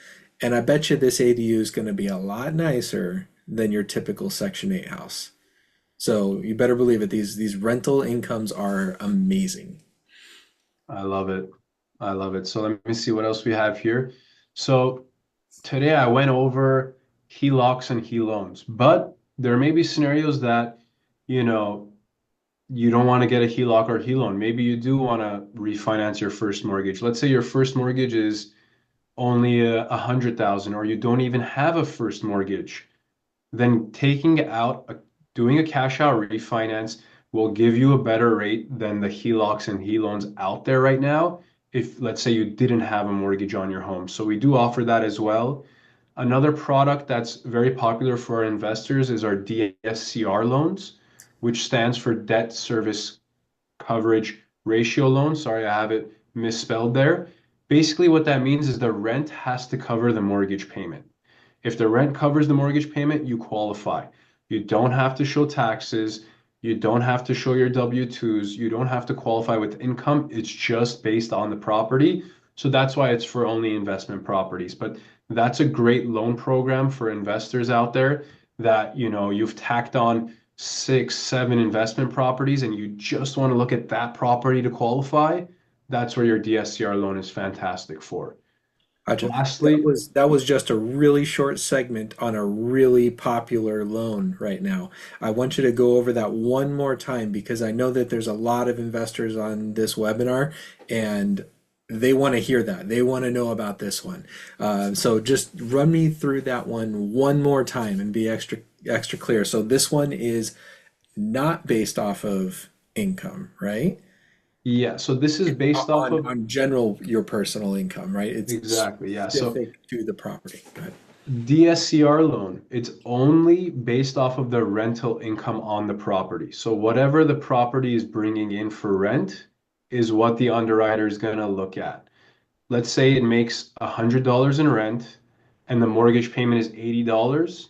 And I bet you this ADU is going to be a lot nicer than your typical Section 8 house. So you better believe it. These rental incomes are amazing. I love it. I love it. So let me see what else we have here. So today I went over HELOCs and HELOANs, but there may be scenarios that, you know, you don't want to get a HELOC or HELOAN. Maybe you do want to refinance your first mortgage. Let's say your first mortgage is only 100,000, or you don't even have a first mortgage. Then doing a cash out refinance will give you a better rate than the HELOCs and HELOANs out there right now. If let's say you didn't have a mortgage on your home, so we do offer that as well. Another product that's very popular for our investors is our DSCR loans, which stands for debt service coverage ratio loan. Sorry, I have it misspelled there. Basically, what that means is the rent has to cover the mortgage payment. If the rent covers the mortgage payment, you qualify. You don't have to show taxes. You don't have to show your W-2s. You don't have to qualify with income. It's just based on the property. So that's why it's for only investment properties. But that's a great loan program for investors out there that, you know, you've tacked on 6, 7 investment properties and you just want to look at that property to qualify. That's where your DSCR loan is fantastic for. Gotcha. Lastly, That was just a really short segment on a really popular loan right now. I want you to go over that one more time because I know that there's a lot of investors on this webinar and they want to hear that. They want to know about this one. So just run me through that one more time and be extra clear. So this one is not based off of income, right? yeah, so this is based off of On general your personal income, right? It's exactly, yeah. So specific to the property. Go ahead. DSCR loan, it's only based off of the rental income on the property. So whatever the property is bringing in for rent is what the underwriter is going to look at. Let's say it makes $100 in rent and the mortgage payment is $80,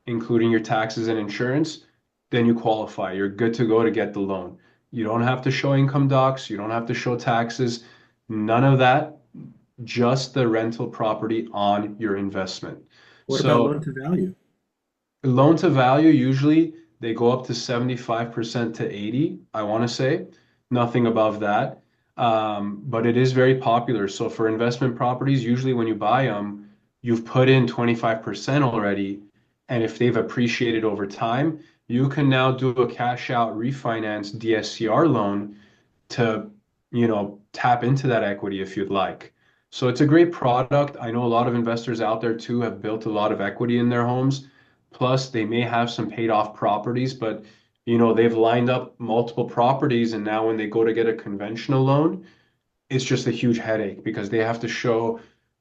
including your taxes and insurance, then you qualify. You're good to go to get the loan. You don't have to show income docs, you don't have to show taxes, none of that, just the rental property on your investment. What about So loan to value? loan to value, usually they go up to 75% to 80, I want to say, nothing above that. But it is very popular. So for investment properties, usually when you buy them, you've put in 25% already. And if they've appreciated over time, you can now do a cash out refinance DSCR loan to, you know, tap into that equity if you'd like. So it's a great product. I know a lot of investors out there too have built a lot of equity in their homes. Plus, they may have some paid off properties, but you know, they've lined up multiple properties and now when they go to get a conventional loan, it's just a huge headache because they have to show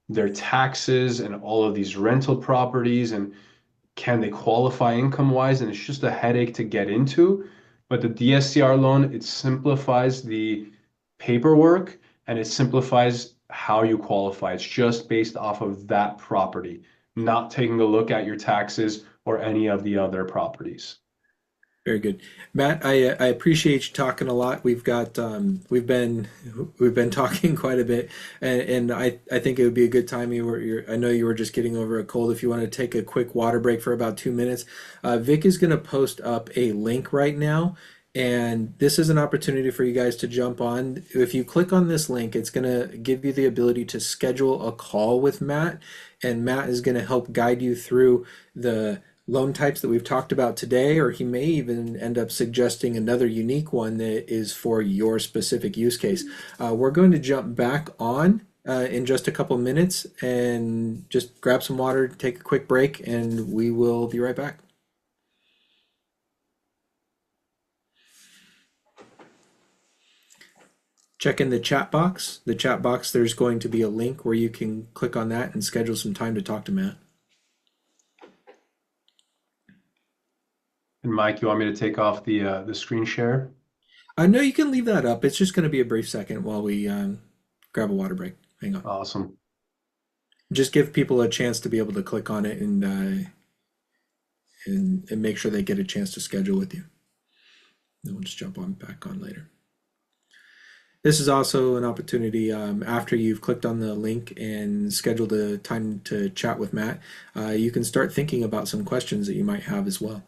their taxes and all of these rental properties and can they qualify income wise? And it's just a headache to get into. But the DSCR loan, it simplifies the paperwork and it simplifies how you qualify. It's just based off of that property, not taking a look at your taxes or any of the other properties. Very good, Matt. I appreciate you talking a lot. We've been talking quite a bit, and I think it would be a good time. I know you were just getting over a cold. If you want to take a quick water break for about 2 minutes, Vic is going to post up a link right now, and this is an opportunity for you guys to jump on. If you click on this link, it's going to give you the ability to schedule a call with Matt, and Matt is going to help guide you through the loan types that we've talked about today, or he may even end up suggesting another unique one that is for your specific use case. We're going to jump back on in just a couple minutes and just grab some water, take a quick break, and we will be right back. Check in the chat box. The chat box, there's going to be a link where you can click on that and schedule some time to talk to Matt. And Mike, you want me to take off the screen share? I know you can leave that up. It's just going to be a brief second while we grab a water break. Hang on. Awesome. Just give people a chance to be able to click on it and make sure they get a chance to schedule with you. Then we'll just jump on back on later. This is also an opportunity after you've clicked on the link and scheduled a time to chat with Matt, you can start thinking about some questions that you might have as well.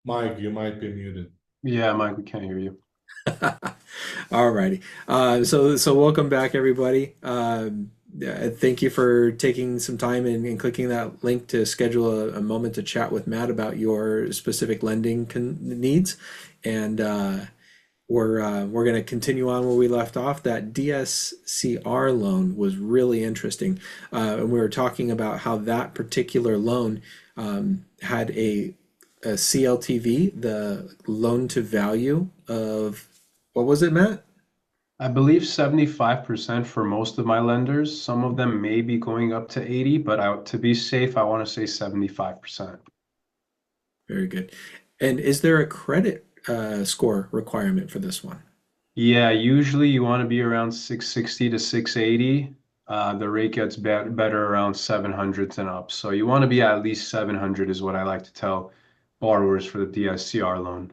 Mike, you might be muted. Yeah, Mike, we can't hear you. All righty. So welcome back, everybody. Thank you for taking some time and clicking that link to schedule a moment to chat with Matt about your specific lending needs. And we're going to continue on where we left off. That DSCR loan was really interesting. And we were talking about how that particular loan had a CLTV, the loan to value of, what was it, Matt? I believe 75% for most of my lenders. Some of them may be going up to 80, but to be safe, I want to say 75%. Very good. And is there a credit score requirement for this one? Yeah, usually you want to be around 660 to 680. The rate gets better around 700s and up. So you want to be at least 700 is what I like to tell borrowers for the DSCR loan.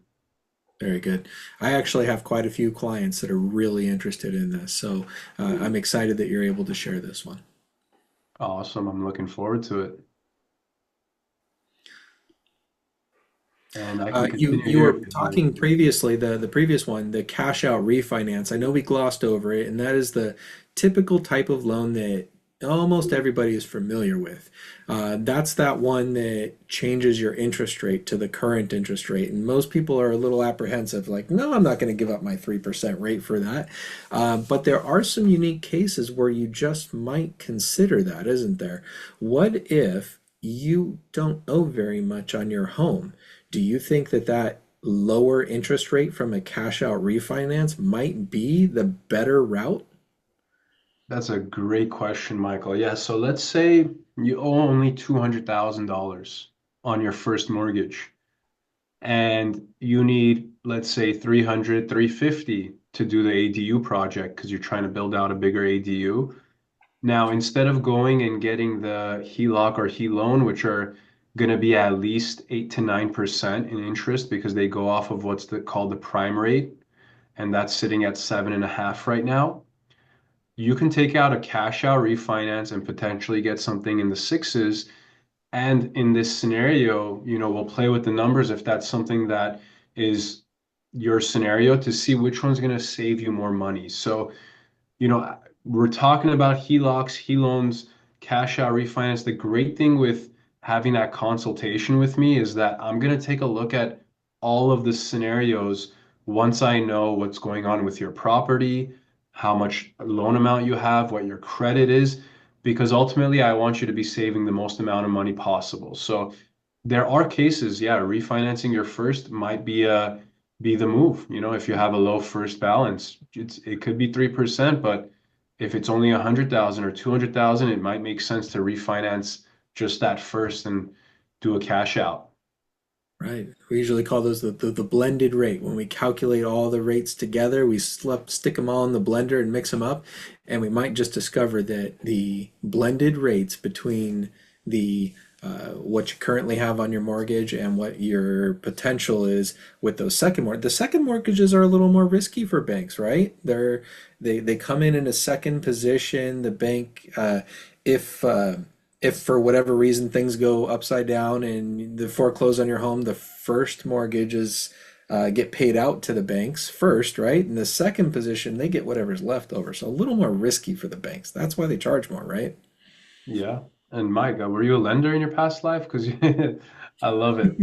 Very good. I actually have quite a few clients that are really interested in this, so I'm excited that you're able to share this one. Awesome. I'm looking forward to it. And I can continue You here were if you'd like. talking previously, the previous one, the cash out refinance. I know we glossed over it, and that is the typical type of loan that almost everybody is familiar with. That's that one that changes your interest rate to the current interest rate, and most people are a little apprehensive, like, no, I'm not going to give up my 3% rate for that. But there are some unique cases where you just might consider that, isn't there? What if you don't owe very much on your home? Do you think that that lower interest rate from a cash out refinance might be the better route? That's a great question, Michael. Yeah, so let's say you owe only $200,000 on your first mortgage and you need, let's say, 300, 350 to do the ADU project because you're trying to build out a bigger ADU. Now, instead of going and getting the HELOC or HELOAN, which are going to be at least 8 to 9% in interest because they go off of called the prime rate, and that's sitting at 7.5 right now. You can take out a cash out refinance and potentially get something in the sixes. And in this scenario, we'll play with the numbers if that's something that is your scenario to see which one's going to save you more money. So we're talking about HELOCs, HELOANs, cash out refinance. The great thing with having that consultation with me is that I'm going to take a look at all of the scenarios once I know what's going on with your property, how much loan amount you have, what your credit is, because ultimately I want you to be saving the most amount of money possible. So there are cases, yeah, refinancing your first might be the move. If you have a low first balance, it could be 3%, but if it's only 100,000 or 200,000, it might make sense to refinance just that first and do a cash out. Right. We usually call those the blended rate. When we calculate all the rates together, we stick them all in the blender and mix them up, and we might just discover that the blended rates between the what you currently have on your mortgage and what your potential is with those second mortgage. The second mortgages are a little more risky for banks, right? They come in a second position. The bank, if if for whatever reason things go upside down and the foreclose on your home, the first mortgages get paid out to the banks first, right? In the second position, they get whatever's left over. So a little more risky for the banks. That's why they charge more, right? Yeah. And Mike, were you a lender in your past life? Because I love it.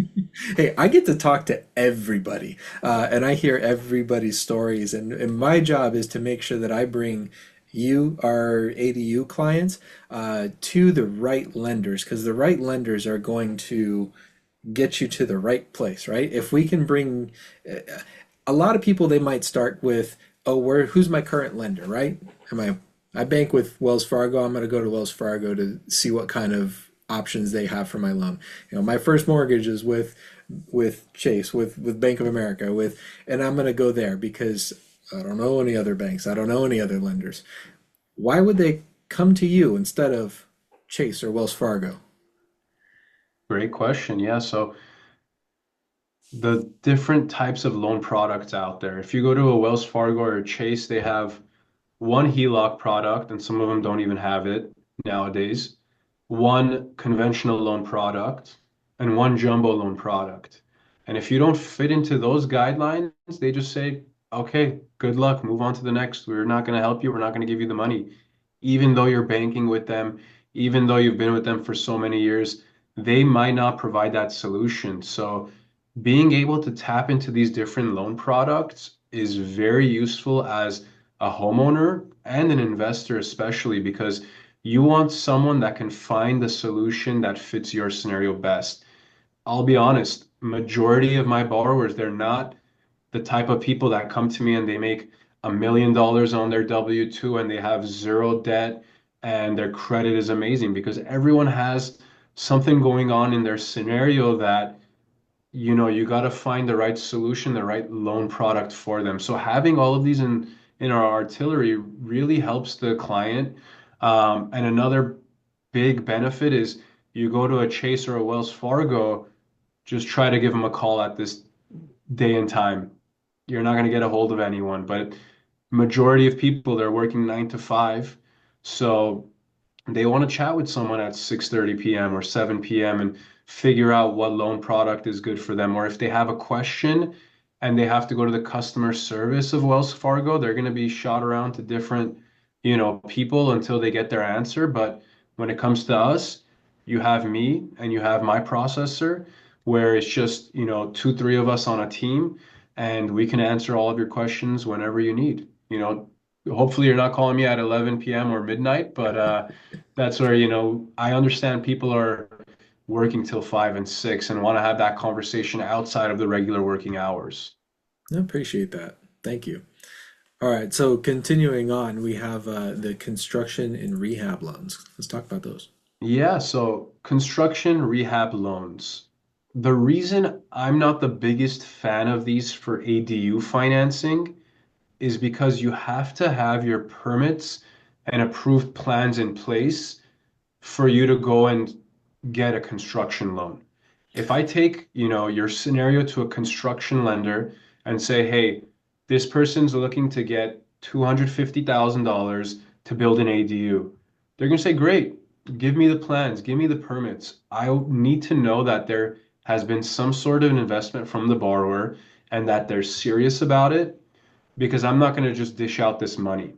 Hey, I get to talk to everybody, and I hear everybody's stories, and my job is to make sure that I bring you, our ADU clients, to the right lenders, because the right lenders are going to get you to the right place, right? If we can bring a lot of people, they might start with, oh, who's my current lender, right? I bank with Wells Fargo. I'm going to go to Wells Fargo to see what kind of options they have for my loan. My first mortgage is with Chase, with Bank of America, and I'm going to go there because I don't know any other banks. I don't know any other lenders. Why would they come to you instead of Chase or Wells Fargo? Great question. Yeah. So the different types of loan products out there. If you go to a Wells Fargo or a Chase, they have one HELOC product, and some of them don't even have it nowadays, one conventional loan product, and one jumbo loan product. And if you don't fit into those guidelines, they just say, okay, good luck, move on to the next. We're not going to help you. We're not going to give you the money. Even though you're banking with them, even though you've been with them for so many years, they might not provide that solution. So being able to tap into these different loan products is very useful as a homeowner and an investor, especially because you want someone that can find the solution that fits your scenario best. I'll be honest, majority of my borrowers, they're not the type of people that come to me and they make $1 million on their W-2 and they have zero debt and their credit is amazing because everyone has something going on in their scenario that you got to find the right solution, the right loan product for them. So having all of these in our artillery really helps the client. And another big benefit is you go to a Chase or a Wells Fargo, just try to give them a call at this day and time. you're not going to get a hold of anyone. But majority of people, they're working 9 to 5. So they want to chat with someone at 6:30 p.m. or 7 p.m. and figure out what loan product is good for them. Or if they have a question and they have to go to the customer service of Wells Fargo, they're going to be shot around to different, people until they get their answer. But when it comes to us, you have me and you have my processor, where it's just, two, three of us on a team, and we can answer all of your questions whenever you need. Hopefully you're not calling me at 11 p.m. or midnight, but that's where, I understand people are working till 5 and 6 and want to have that conversation outside of the regular working hours. I appreciate that. Thank you. All right, so continuing on, we have the construction and rehab loans. Let's talk about those. Yeah, so construction rehab loans. The reason I'm not the biggest fan of these for ADU financing is because you have to have your permits and approved plans in place for you to go and get a construction loan. If I take, your scenario to a construction lender and say, hey, this person's looking to get $250,000 to build an ADU, they're going to say, great, give me the plans, give me the permits. I need to know that there has been some sort of an investment from the borrower and that they're serious about it, because I'm not going to just dish out this money.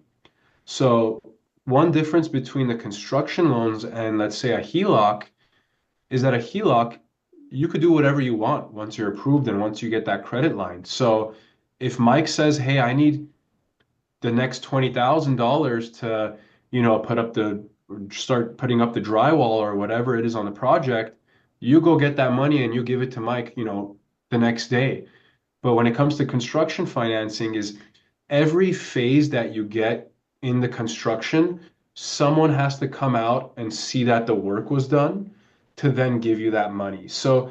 So, one difference between the construction loans and, let's say, a HELOC is that a HELOC, you could do whatever you want once you're approved and once you get that credit line. So, if Mike says, hey, I need the next $20,000 to, put up start putting up the drywall or whatever it is on the project, you go get that money and you give it to Mike, the next day. But when it comes to construction financing, is every phase that you get in the construction, someone has to come out and see that the work was done to then give you that money. So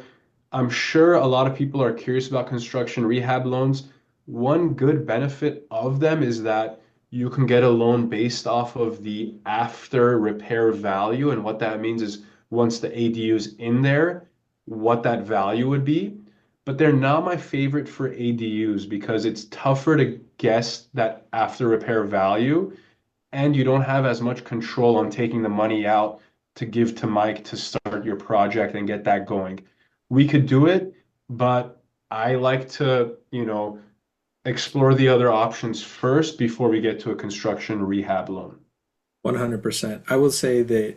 I'm sure a lot of people are curious about construction rehab loans. One good benefit of them is that you can get a loan based off of the after repair value. And what that means is once the ADU is in there, what that value would be. But they're not my favorite for ADUs because it's tougher to guess that after repair value, and you don't have as much control on taking the money out to give to Mike to start your project and get that going. We could do it, but I like to, explore the other options first before we get to a construction rehab loan. 100%. I will say that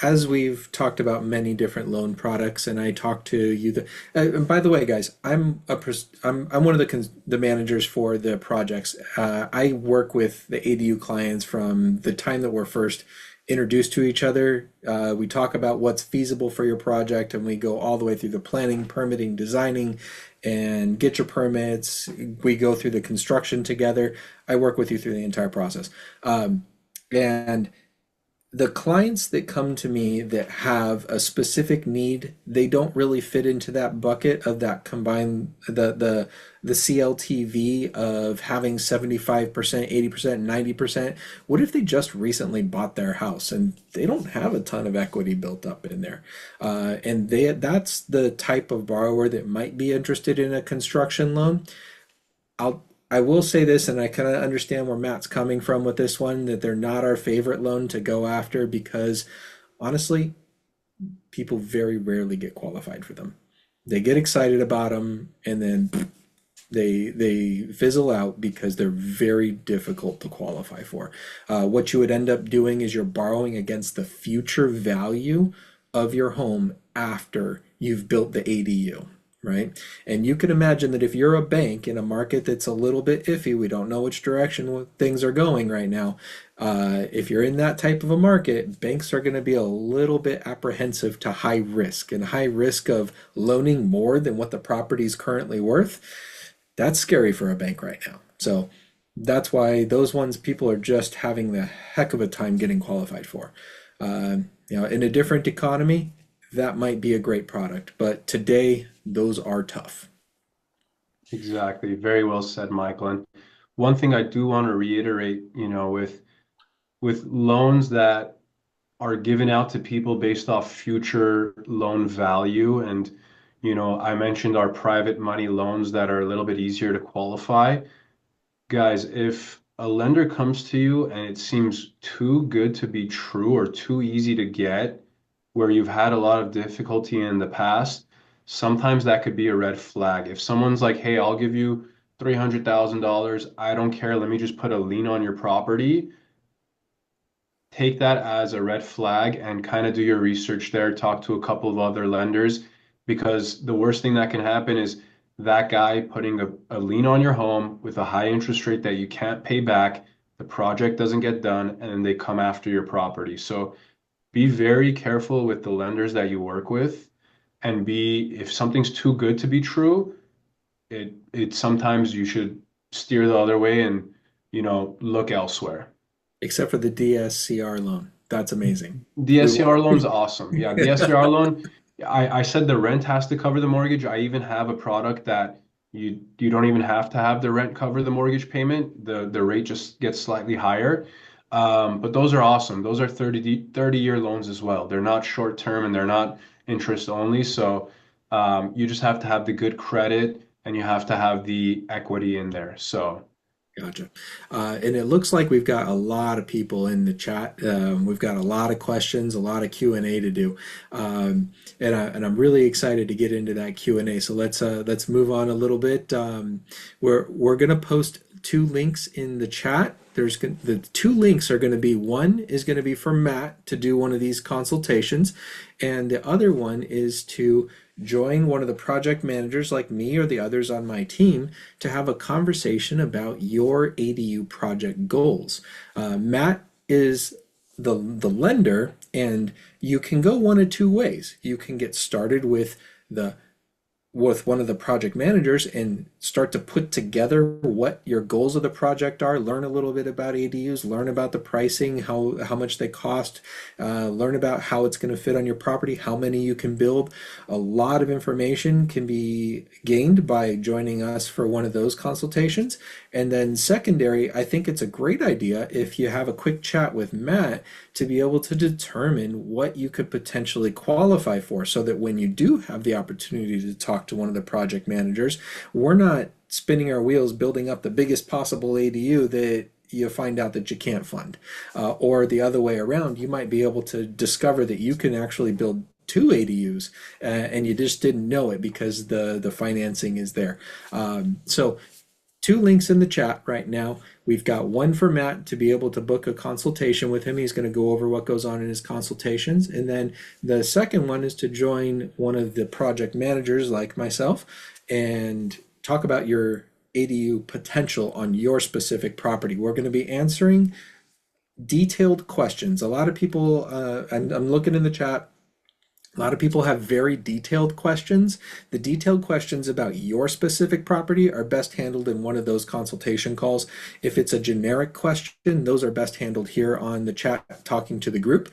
as we've talked about many different loan products, and I talked to you, and by the way, guys, I'm one of the managers for the projects. I work with the ADU clients from the time that we're first introduced to each other. We talk about what's feasible for your project, and we go all the way through the planning, permitting, designing, and get your permits. We go through the construction together. I work with you through the entire process. And the clients that come to me that have a specific need, they don't really fit into that bucket of that combined the CLTV of having 75%, 80%, 90%. What if they just recently bought their house and they don't have a ton of equity built up in there? And that's the type of borrower that might be interested in a construction loan. I will say this, and I kind of understand where Matt's coming from with this one, that they're not our favorite loan to go after because honestly, people very rarely get qualified for them. They get excited about them and then they fizzle out because they're very difficult to qualify for. What you would end up doing is you're borrowing against the future value of your home after you've built the ADU, right? And you can imagine that if you're a bank in a market that's a little bit iffy, we don't know which direction things are going right now. If you're in that type of a market, banks are going to be a little bit apprehensive to high risk, and high risk of loaning more than what the property is currently worth. That's scary for a bank right now. So that's why those ones people are just having the heck of a time getting qualified for. In a different economy, that might be a great product, but today those are tough. Exactly. Very well said, Michael. And one thing I do want to reiterate, with loans that are given out to people based off future loan value and I mentioned our private money loans that are a little bit easier to qualify. Guys, if a lender comes to you and it seems too good to be true or too easy to get, where you've had a lot of difficulty in the past, sometimes that could be a red flag. If someone's like, hey, I'll give you $300,000, I don't care, let me just put a lien on your property, take that as a red flag and kind of do your research there, talk to a couple of other lenders, because the worst thing that can happen is that guy putting a lien on your home with a high interest rate that you can't pay back, the project doesn't get done, and then they come after your property. So be very careful with the lenders that you work with, and if something's too good to be true, it sometimes you should steer the other way and look elsewhere. Except for the DSCR loan. That's amazing. We DSCR want. loan's awesome. Yeah, DSCR loan. I said the rent has to cover the mortgage. I even have a product that you don't even have to have the rent cover the mortgage payment. The rate just gets slightly higher. But those are awesome. Those are 30-year loans as well. They're not short term and they're not interest only. So you just have to have the good credit and you have to have the equity in there. So Gotcha. And it looks like we've got a lot of people in the chat. We've got a lot of questions, a lot of Q&A to do. And I'm really excited to get into that Q&A. So let's move on a little bit. We're going to post two links in the chat. The two links are going to be, one is going to be for Matt to do one of these consultations, and the other one is to join one of the project managers like me or the others on my team to have a conversation about your ADU project goals. Matt is the lender, and you can go one of two ways. You can get started with one of the project managers and start to put together what your goals of the project are, learn a little bit about ADUs, learn about the pricing, how much they cost, learn about how it's going to fit on your property, how many you can build. A lot of information can be gained by joining us for one of those consultations. And then secondary, I think it's a great idea if you have a quick chat with Matt to be able to determine what you could potentially qualify for, so that when you do have the opportunity to talk to one of the project managers, we're not spinning our wheels building up the biggest possible ADU that you find out that you can't fund. Or the other way around, you might be able to discover that you can actually build two ADUs and you just didn't know it because the financing is there. So two links in the chat right now. We've got one for Matt to be able to book a consultation with him. He's going to go over what goes on in his consultations. And then the second one is to join one of the project managers like myself and talk about your ADU potential on your specific property. We're going to be answering detailed questions. A lot of people, I'm looking in the chat, a lot of people have very detailed questions. The detailed questions about your specific property are best handled in one of those consultation calls. If it's a generic question, those are best handled here on the chat talking to the group.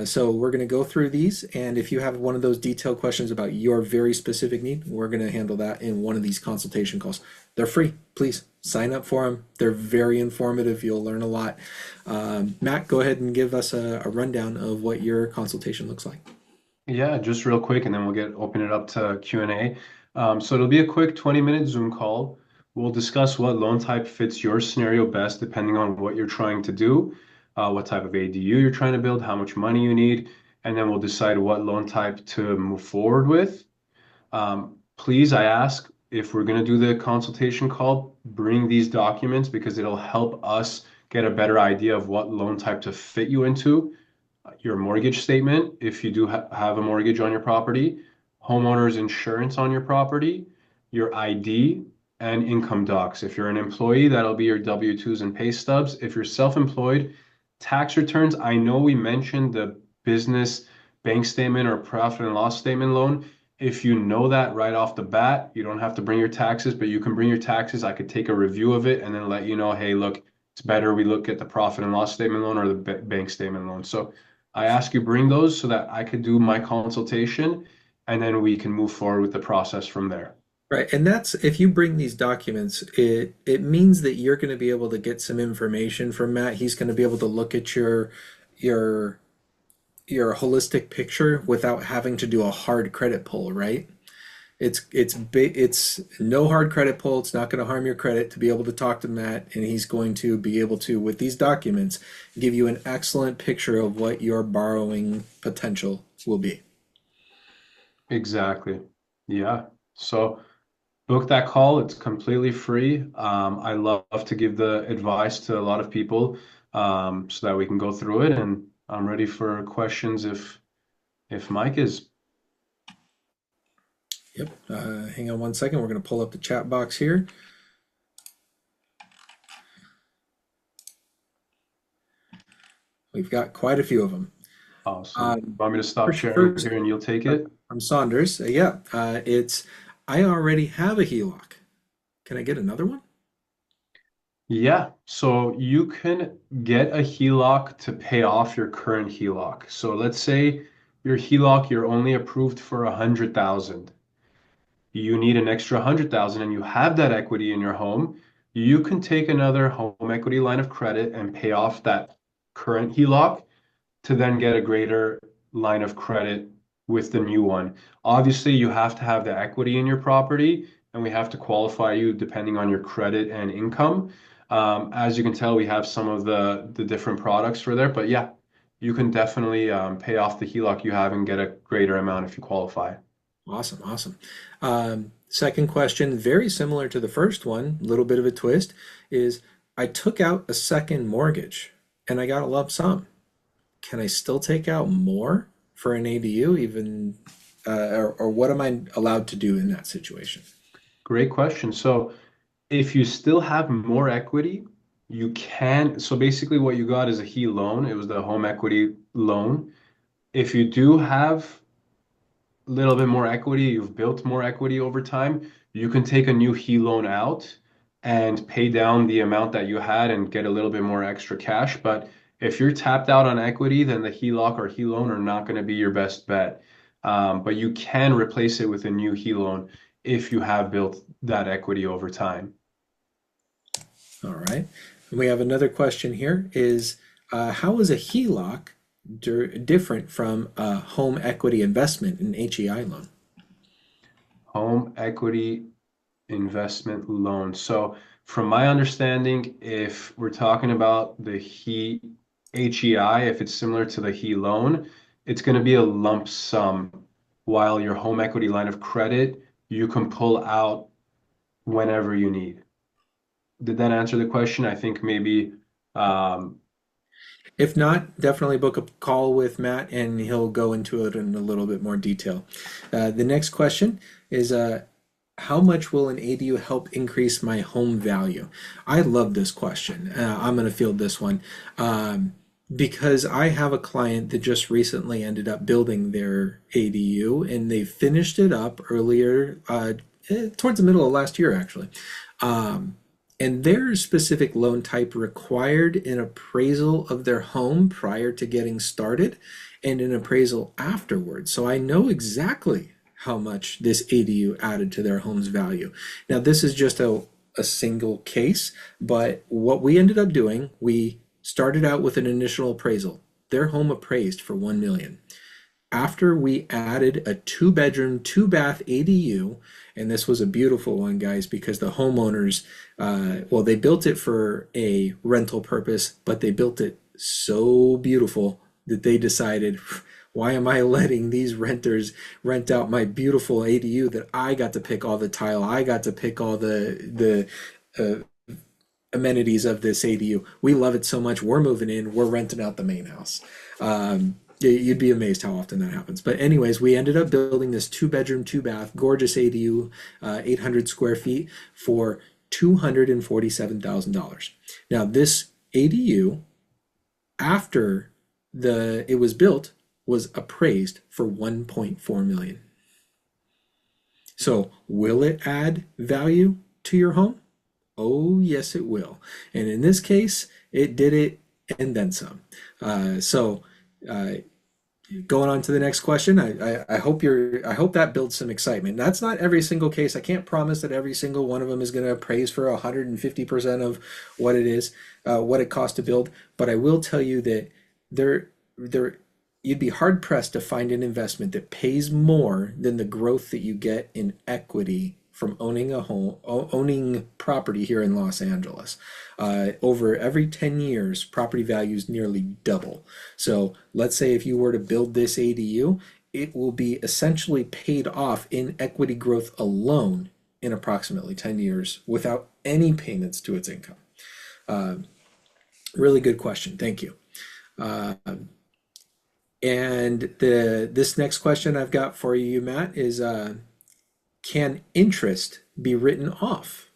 So we're going to go through these, and if you have one of those detailed questions about your very specific need, we're going to handle that in one of these consultation calls. They're free. Please sign up for them. They're very informative. You'll learn a lot. Matt, go ahead and give us a rundown of what your consultation looks like. yeah, just real quick, and then we'll open it up to Q&A. So it'll be a quick 20-minute Zoom call. We'll discuss what loan type fits your scenario best, depending on what you're trying to do, what type of ADU you're trying to build, how much money you need, and then we'll decide what loan type to move forward with. Please, I ask, if we're going to do the consultation call, bring these documents because it'll help us get a better idea of what loan type to fit you into. Your mortgage statement, if you do have a mortgage on your property, homeowner's insurance on your property, your ID, and income docs. If you're an employee, that'll be your W-2s and pay stubs. If you're self-employed, tax returns. I know we mentioned the business bank statement or profit and loss statement loan. If you know that right off the bat, you don't have to bring your taxes, but you can bring your taxes. I could take a review of it and then let you know, hey, look, it's better we look at the profit and loss statement loan or the bank statement loan. So I ask you bring those so that I could do my consultation and then we can move forward with the process from there. Right, and that's, if you bring these documents, it means that you're going to be able to get some information from Matt. He's going to be able to look at your holistic picture without having to do a hard credit pull, right? It's no hard credit pull. It's not going to harm your credit to be able to talk to Matt, and he's going to be able to, with these documents, give you an excellent picture of what your borrowing potential will be. Exactly. Yeah. So book that call. It's completely free. I love to give the advice to a lot of people, so that we can go through it. And I'm ready for questions if Mike is. Yep. Hang on one second. We're going to pull up the chat box here. We've got quite a few of them. Awesome. Want me to stop sharing First, here and you'll take it? from Saunders. It's I already have a HELOC. Can I get another one? Yeah, so you can get a HELOC to pay off your current HELOC. So let's say your HELOC, you're only approved for 100,000. You need an extra 100,000 and you have that equity in your home. You can take another home equity line of credit and pay off that current HELOC to then get a greater line of credit with the new one. Obviously, you have to have the equity in your property, and we have to qualify you depending on your credit and income. As you can tell, we have some of the different products for there, but yeah, you can definitely pay off the HELOC you have and get a greater amount if you qualify. Awesome, awesome. Second question, very similar to the first one, a little bit of a twist, is I took out a second mortgage and I got a lump sum. Can I still take out more for an ADU, even, or what am I allowed to do in that situation? Great question. So if you still have more equity, you can. So basically, what you got is a HE loan. It was the home equity loan. If you do have a little bit more equity, you've built more equity over time, you can take a new HE loan out and pay down the amount that you had and get a little bit more extra cash. But if you're tapped out on equity, then the HELOC or HE loan are not going to be your best bet. But you can replace it with a new HE loan if you have built that equity over time. All right. And we have another question here is how is a HELOC different from a home equity investment in HEI loan? Home equity investment loan. So from my understanding, if we're talking about the HEI, if it's similar to the HE loan, it's going to be a lump sum, while your home equity line of credit, you can pull out whenever you need. Did that answer the question? I think maybe If not, definitely book a call with Matt and he'll go into it in a little bit more detail. The next question is how much will an ADU help increase my home value? I love this question. I'm going to field this one because I have a client that just recently ended up building their ADU and they finished it up earlier, towards the middle of last year, actually. And their specific loan type required an appraisal of their home prior to getting started and an appraisal afterwards. So I know exactly how much this ADU added to their home's value. Now, this is just a single case, but what we ended up doing, we started out with an initial appraisal. Their home appraised for $1 million. After we added a 2-bedroom, 2-bath ADU, and this was a beautiful one, guys, because the homeowners, well, they built it for a rental purpose, but they built it so beautiful that they decided, why am I letting these renters rent out my beautiful ADU that I got to pick all the tile, I got to pick all the amenities of this ADU. We love it so much, we're moving in, we're renting out the main house. You'd be amazed how often that happens. But anyways, we ended up building this 2-bedroom, 2-bath, gorgeous ADU, 800 square feet for $247,000. Now, this ADU, after it was built, was appraised for $1.4 million. So, will it add value to your home? Oh, yes, it will. And in this case, it did it and then some. Going on to the next question, I hope that builds some excitement. That's not every single case. I can't promise that every single one of them is going to appraise for 150% of what it is, what it costs to build. But I will tell you that there you'd be hard pressed to find an investment that pays more than the growth that you get in equity from owning a home, owning property here in Los Angeles. Over every 10 years, property values nearly double. So let's say if you were to build this ADU, it will be essentially paid off in equity growth alone in approximately 10 years without any payments to its income. Really good question. Thank you. And this next question I've got for you, Matt, is can interest be written off?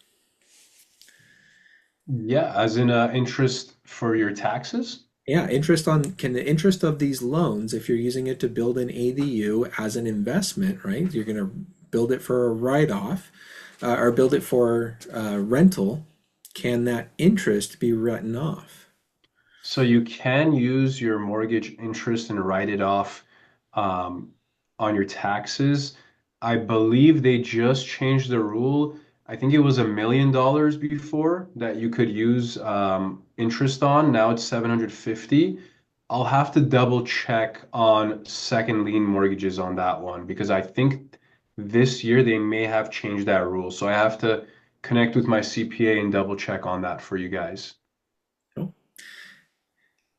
Yeah, as in interest for your taxes? Yeah, can the interest of these loans, if you're using it to build an ADU as an investment, right? You're going to build it for a write-off or build it for rental. Can that interest be written off? So you can use your mortgage interest and write it off um, on your taxes. I believe they just changed the rule. I think it was $1 million before that you could use interest on. Now it's 750. I'll have to double check on second lien mortgages on that one because I think this year they may have changed that rule. So I have to connect with my CPA and double check on that for you guys.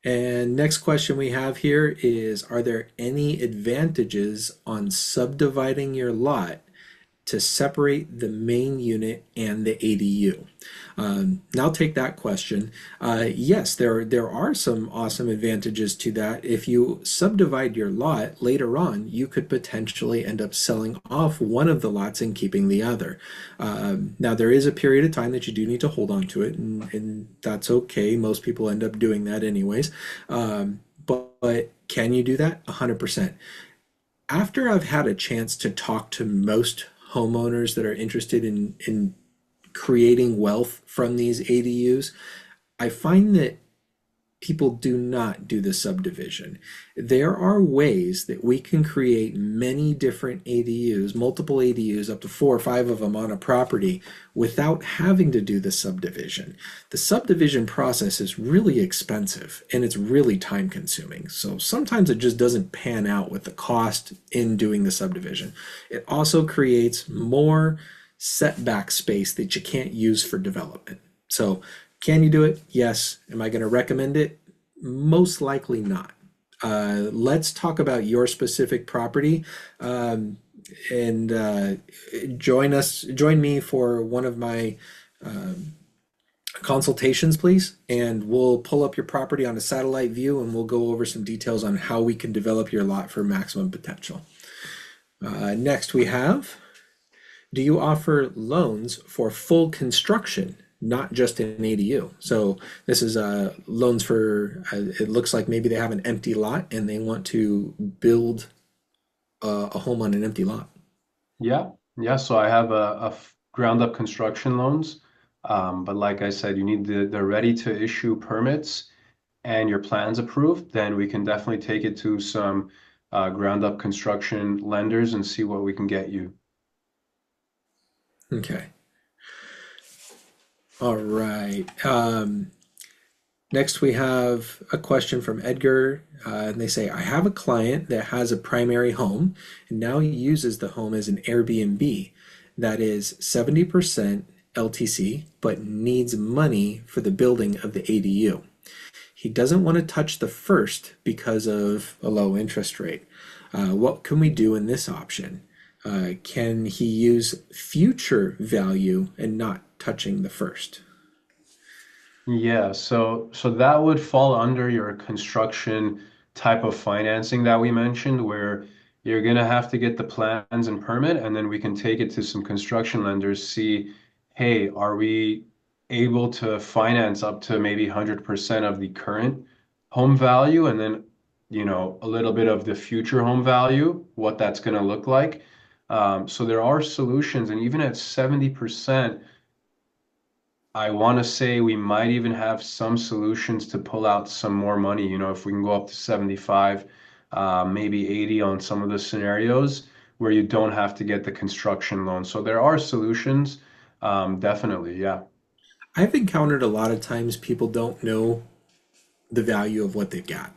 And next question we have here is, are there any advantages on subdividing your lot to separate the main unit and the ADU? Now I'll take that question. Yes, there are some awesome advantages to that. If you subdivide your lot later on, you could potentially end up selling off one of the lots and keeping the other. Now there is a period of time that you do need to hold on to it, and that's okay. Most people end up doing that anyways. But can you do that? 100%. After I've had a chance to talk to most homeowners that are interested in creating wealth from these ADUs, I find that people do not do the subdivision. There are ways that we can create many different ADUs, multiple ADUs, up to 4 or 5 of them on a property without having to do the subdivision. The subdivision process is really expensive and it's really time consuming. So sometimes it just doesn't pan out with the cost in doing the subdivision. It also creates more setback space that you can't use for development. So can you do it? Yes. Am I going to recommend it? Most likely not. Let's talk about your specific property, and join me for one of my consultations, please, and we'll pull up your property on a satellite view and we'll go over some details on how we can develop your lot for maximum potential. Next we have, do you offer loans for full construction, not just an ADU? So this is loans for, it looks like maybe they have an empty lot and they want to build a home on an empty lot. Yeah, yeah. So I have ground up construction loans. But like I said, you need the ready to issue permits and your plans approved. Then we can definitely take it to some ground up construction lenders and see what we can get you. Okay. All right. Next, we have a question from Edgar, and they say, I have a client that has a primary home, and now he uses the home as an Airbnb. That is 70% LTC, but needs money for the building of the ADU. He doesn't want to touch the first because of a low interest rate. What can we do in this option? Can he use future value and not touching the first? Yeah, so that would fall under your construction type of financing that we mentioned, where you're gonna have to get the plans and permit, and then we can take it to some construction lenders, see, hey, are we able to finance up to maybe 100% of the current home value, and then, a little bit of the future home value, what that's gonna look like. So there are solutions, and even at 70%, I want to say we might even have some solutions to pull out some more money. If we can go up to 75, maybe 80 on some of the scenarios where you don't have to get the construction loan. So there are solutions, definitely, yeah. I've encountered a lot of times people don't know the value of what they've got.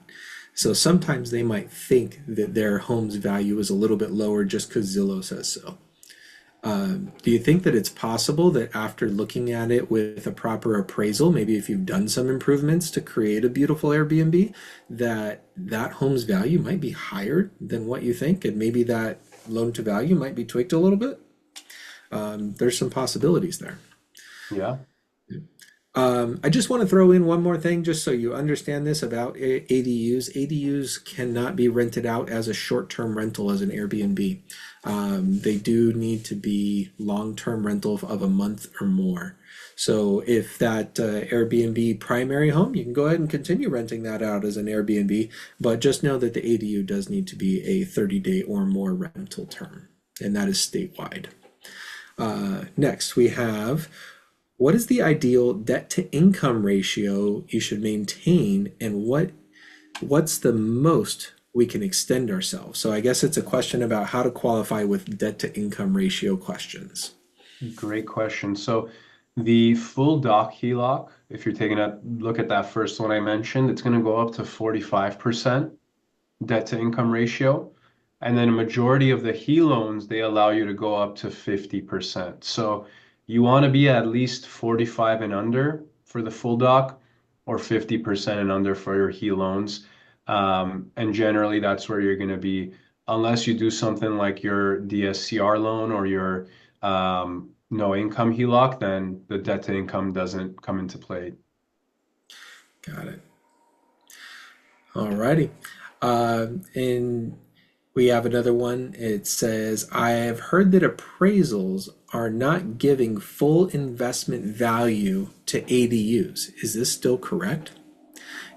So sometimes they might think that their home's value is a little bit lower just because Zillow says so. Do you think that it's possible that after looking at it with a proper appraisal, maybe if you've done some improvements to create a beautiful Airbnb, that that home's value might be higher than what you think, and maybe that loan to value might be tweaked a little bit? There's some possibilities there. Yeah. I just want to throw in one more thing, just so you understand this about ADUs. ADUs cannot be rented out as a short-term rental as an Airbnb. They do need to be long-term rental of a month or more. So if that Airbnb primary home, you can go ahead and continue renting that out as an Airbnb, but just know that the ADU does need to be a 30-day or more rental term, and that is statewide. Next, we have, what is the ideal debt to income ratio you should maintain, and what's the most we can extend ourselves? So I guess it's a question about how to qualify with debt to income ratio questions. Great question. So the full doc HELOC, if you're taking a look at that first one I mentioned, it's going to go up to 45% debt to income ratio. And then a majority of the HELOANs, they allow you to go up to 50%. So you want to be at least 45 and under for the full doc, or 50% and under for your HELOANs. And generally that's where you're going to be, unless you do something like your DSCR loan or your no income HELOC, then the debt to income doesn't come into play. Got it. Alrighty. And we have another one. It says, I have heard that appraisals are not giving full investment value to ADUs. Is this still correct?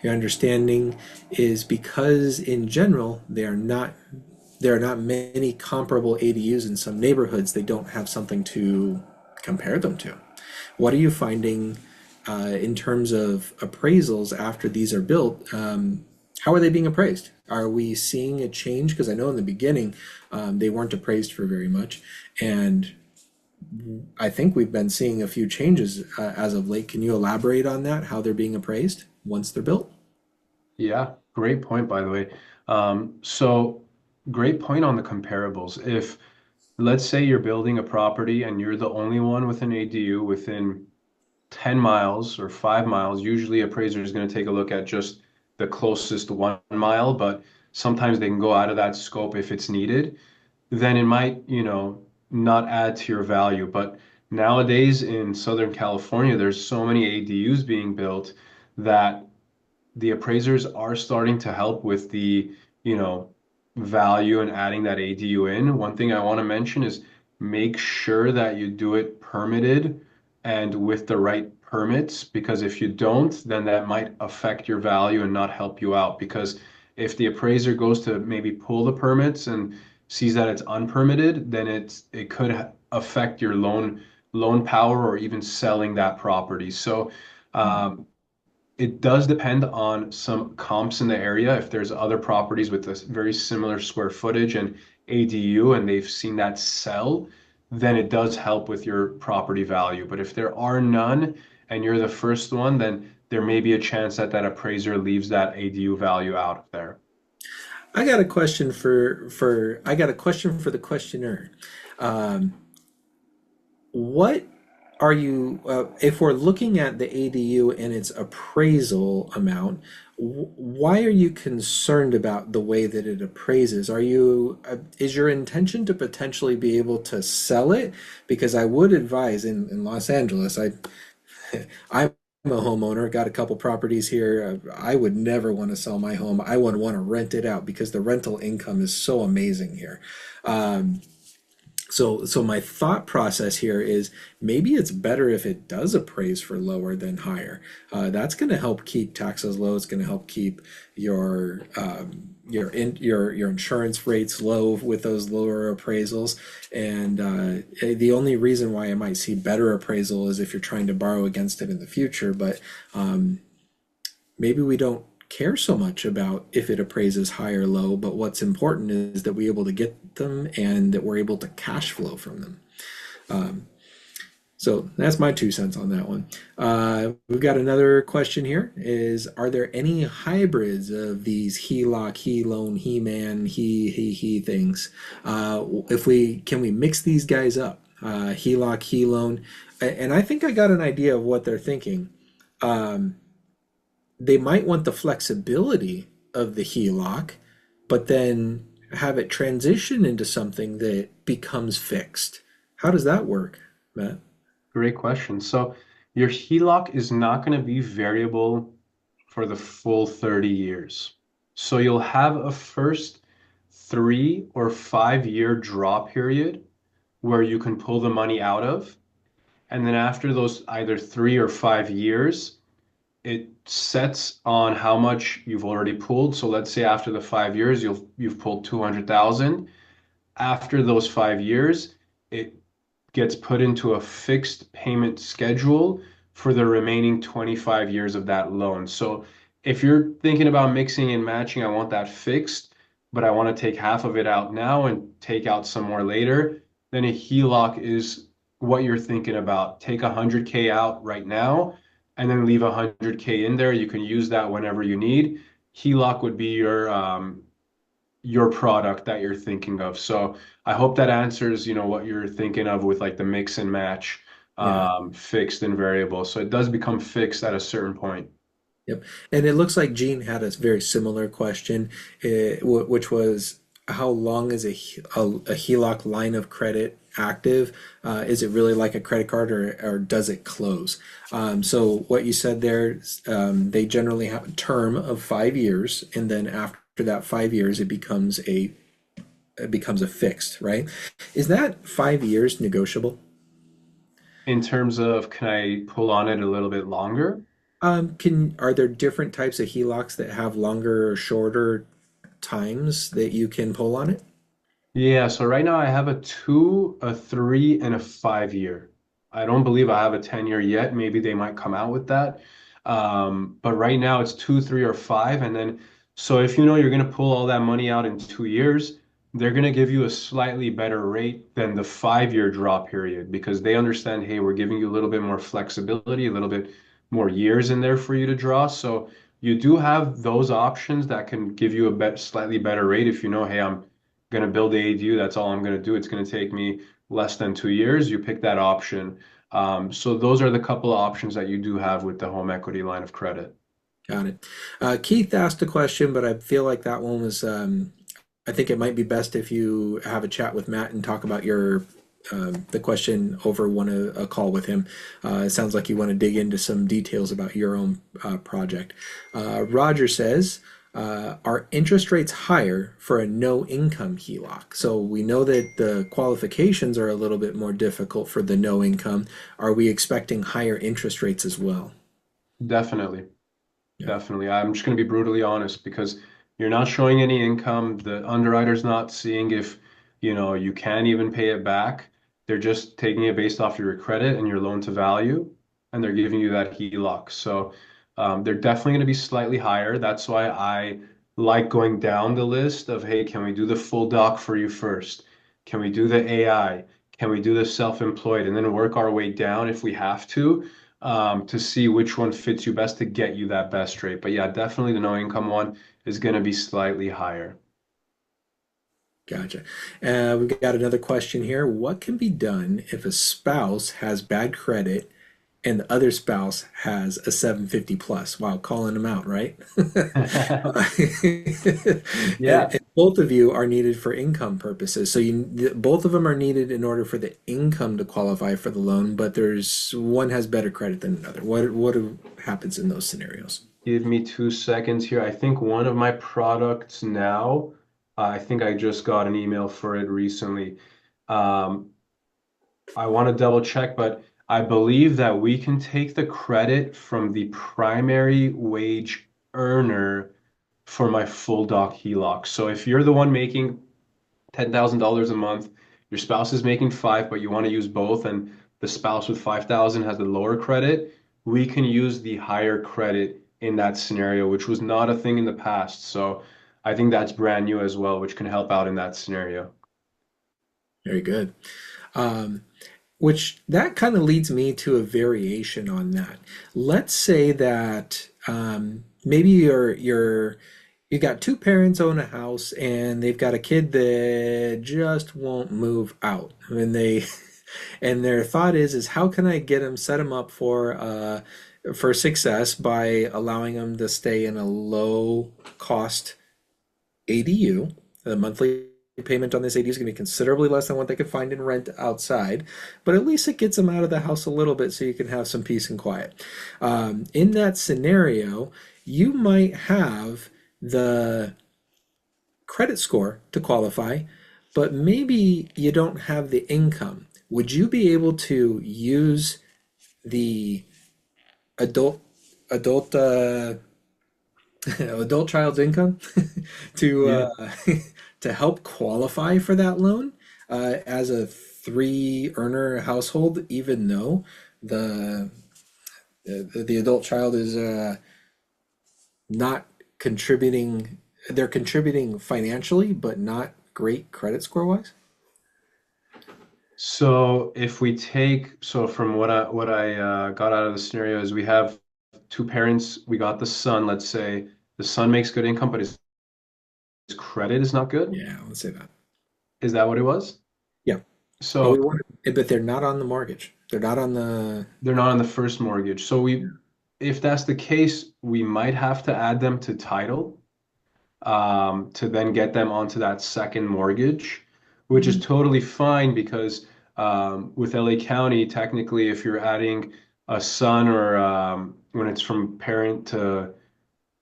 Your understanding is because in general, there are not many comparable ADUs in some neighborhoods. They don't have something to compare them to. What are you finding in terms of appraisals after these are built? How are they being appraised? Are we seeing a change? Because I know in the beginning they weren't appraised for very much, and I think we've been seeing a few changes as of late. Can you elaborate on that, how they're being appraised once they're built? Yeah, great point, by the way. So great point on the comparables. If let's say you're building a property and you're the only one with an ADU within 10 miles or 5 miles, usually appraiser is going to take a look at just the closest 1 mile, but sometimes they can go out of that scope if it's needed. Then it might, not add to your value. But nowadays in Southern California, there's so many ADUs being built that the appraisers are starting to help with the, value and adding that ADU in. One thing I want to mention is make sure that you do it permitted and with the right permits, because if you don't, then that might affect your value and not help you out. Because if the appraiser goes to maybe pull the permits and sees that it's unpermitted, then it could affect your loan power or even selling that property. So it does depend on some comps in the area. If there's other properties with a very similar square footage and ADU and they've seen that sell, then it does help with your property value. But if there are none and you're the first one, then there may be a chance that that appraiser leaves that ADU value out of there. I got a question for the questioner. What are you, if we're looking at the ADU and its appraisal amount, why are you concerned about the way that it appraises? Is your intention to potentially be able to sell it? Because I would advise in Los Angeles, I'm a homeowner, got a couple properties here. I would never want to sell my home. I would want to rent it out because the rental income is so amazing here. So my thought process here is maybe it's better if it does appraise for lower than higher. That's going to help keep taxes low. It's going to help keep your insurance rates low with those lower appraisals. And the only reason why I might see better appraisal is if you're trying to borrow against it in the future. But maybe we don't care so much about if it appraises high or low, but what's important is that we're able to get them and that we're able to cash flow from them. So that's my 2 cents on that one. We've got another question here is, are there any hybrids of these HELOC, HELOAN, HE-man, he things? If we can we mix these guys up? HELOC, HELOAN, and I think I got an idea of what they're thinking. They might want the flexibility of the HELOC, but then have it transition into something that becomes fixed. How does that work, Matt? Great question. So your HELOC is not going to be variable for the full 30 years. So you'll have a first 3 or 5 year draw period where you can pull the money out of. And then after those either 3 or 5 years, it sets on how much you've already pulled. So let's say after the 5 years, you've pulled 200,000. After those 5 years, it gets put into a fixed payment schedule for the remaining 25 years of that loan. So if you're thinking about mixing and matching, I want that fixed, but I want to take half of it out now and take out some more later, then a HELOC is what you're thinking about. Take 100K out right now and then leave 100K in there. You can use that whenever you need. HELOC would be your product that you're thinking of. So I hope that answers, what you're thinking of with like the mix and match, Yeah. fixed and variable. So it does become fixed at a certain point. Yep. And it looks like Gene had a very similar question, which was, how long is a HELOC line of credit active? Is it really like a credit card, or does it close? So what you said there, they generally have a term of 5 years, and then after that 5 years, it becomes a fixed, right? Is that 5 years negotiable? In terms of, can I pull on it a little bit longer? Are there different types of HELOCs that have longer or shorter times that you can pull on it? Yeah, so right now I have a 2, a 3, and a 5 year. I don't believe I have a 10 year yet. Maybe they might come out with that. But right now it's 2, 3, or 5. And then, so if you know you're going to pull all that money out in 2 years, they're going to give you a slightly better rate than the 5 year draw period because they understand, hey, we're giving you a little bit more flexibility, a little bit more years in there for you to draw. So you do have those options that can give you a slightly better rate if you know, hey, I'm going to build the ADU. That's all I'm going to do. It's going to take me less than 2 years. You pick that option. So those are the couple of options that you do have with the home equity line of credit. Got it. Keith asked a question, but I feel like that one was, I think it might be best if you have a chat with Matt and talk about the question over a call with him. It sounds like you want to dig into some details about your own project. Roger says, are interest rates higher for a no income HELOC? So we know that the qualifications are a little bit more difficult for the no income. Are we expecting higher interest rates as well? Definitely. Yeah. Definitely. I'm just going to be brutally honest because you're not showing any income. The underwriter's not seeing if, you can even pay it back. They're just taking it based off your credit and your loan to value, and they're giving you that HELOC. So they're definitely going to be slightly higher. That's why I like going down the list of, hey, can we do the full doc for you first? Can we do the AI? Can we do the self-employed? And then work our way down if we have to see which one fits you best to get you that best rate. But yeah, definitely the no income one is going to be slightly higher. Gotcha. We've got another question here. What can be done if a spouse has bad credit and the other spouse has a 750 plus? Wow, calling them out, right? Yeah. And both of you are needed for income purposes. So both of them are needed in order for the income to qualify for the loan, but there's one has better credit than another. What happens in those scenarios? Give me 2 seconds here. I think one of my products now, I think I just got an email for it recently. Um, I want to double check, but I believe that we can take the credit from the primary wage earner for my full doc HELOC. So if you're the one making $10,000 a month, your spouse is making five, but you want to use both, and the spouse with 5,000 has the lower credit, we can use the higher credit in that scenario, which was not a thing in the past. So I think that's brand new as well, which can help out in that scenario. Very good. Um, Which that kind of leads me to a variation on that. Let's say that maybe you got two parents own a house and they've got a kid that just won't move out. And they and their thought is how can I get them set them up for success by allowing them to stay in a low cost ADU. The monthly payment on this ADU is going to be considerably less than what they could find in rent outside, but at least it gets them out of the house a little bit so you can have some peace and quiet. In that scenario, you might have the credit score to qualify, but maybe you don't have the income. Would you be able to use the adult adult adult child's income to Yeah. to help qualify for that loan as a three earner household, even though the the adult child is not contributing, they're contributing financially, but not great credit score wise? So if we take, so from what I got out of the scenario is we have two parents, we got the son, let's say the son makes good income, but his credit is not good. Yeah, let's say that. Is that what it was? Yeah, but So but they're not on the mortgage. They're not on the. they're not on the first mortgage. So if that's the case, we might have to add them to title, to then get them onto that second mortgage, which is Mhm. totally fine because with LA County, technically, if you're adding a son or when it's from parent to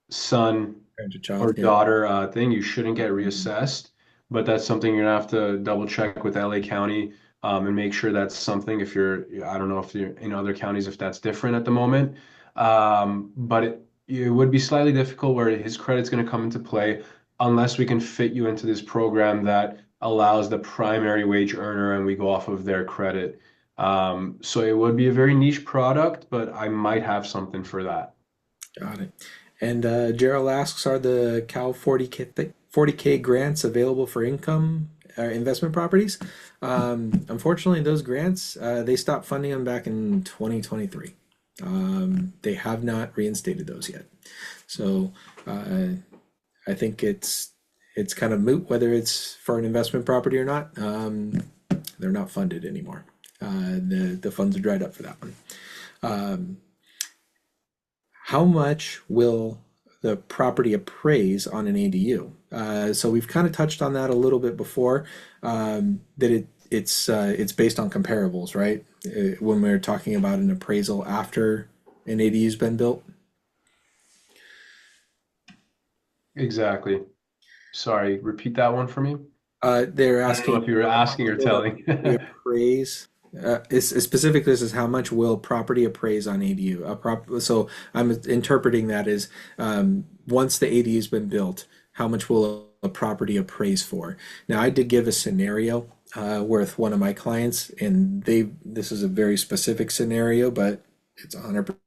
son Parent to or child. Yeah. daughter thing, you shouldn't get reassessed. But that's something you're gonna have to double check with LA County and make sure that's something if you're, I don't know if you're in other counties, if that's different at the moment. But it would be slightly difficult where his credit's gonna come into play unless we can fit you into this program that allows the primary wage earner and we go off of their credit. So it would be a very niche product, but I might have something for that. Got it. And Gerald asks, are the Cal 40K grants available for income investment properties? Unfortunately, those grants, they stopped funding them back in 2023. They have not reinstated those yet. So I think it's kind of moot whether it's for an investment property or not. They're not funded anymore. The funds are dried up for that one. Um, how much will the property appraise on an ADU? So we've kind of touched on that a little bit before, that it's based on comparables, right? When we're talking about an appraisal after an ADU's been built. Exactly. Sorry, repeat that one for me. They're I don't know asking if you were how much asking or will a telling. property appraise. Specifically, this is how much will property appraise on ADU? So I'm interpreting that as once the ADU has been built, how much will a property appraise for? Now, I did give a scenario with one of my clients, and this is a very specific scenario, but it's 100%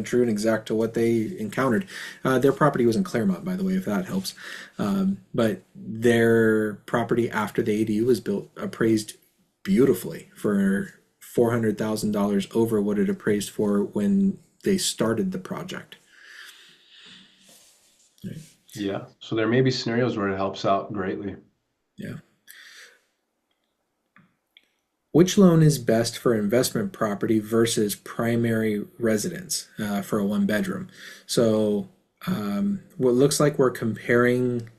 true and exact to what they encountered. Their property was in Claremont, by the way, if that helps. But their property after the ADU was built appraised beautifully for $400,000 over what it appraised for when they started the project. Right. Yeah. So there may be scenarios where it helps out greatly. Yeah. Which loan is best for investment property versus primary residence for a one bedroom? So, what looks like we're comparing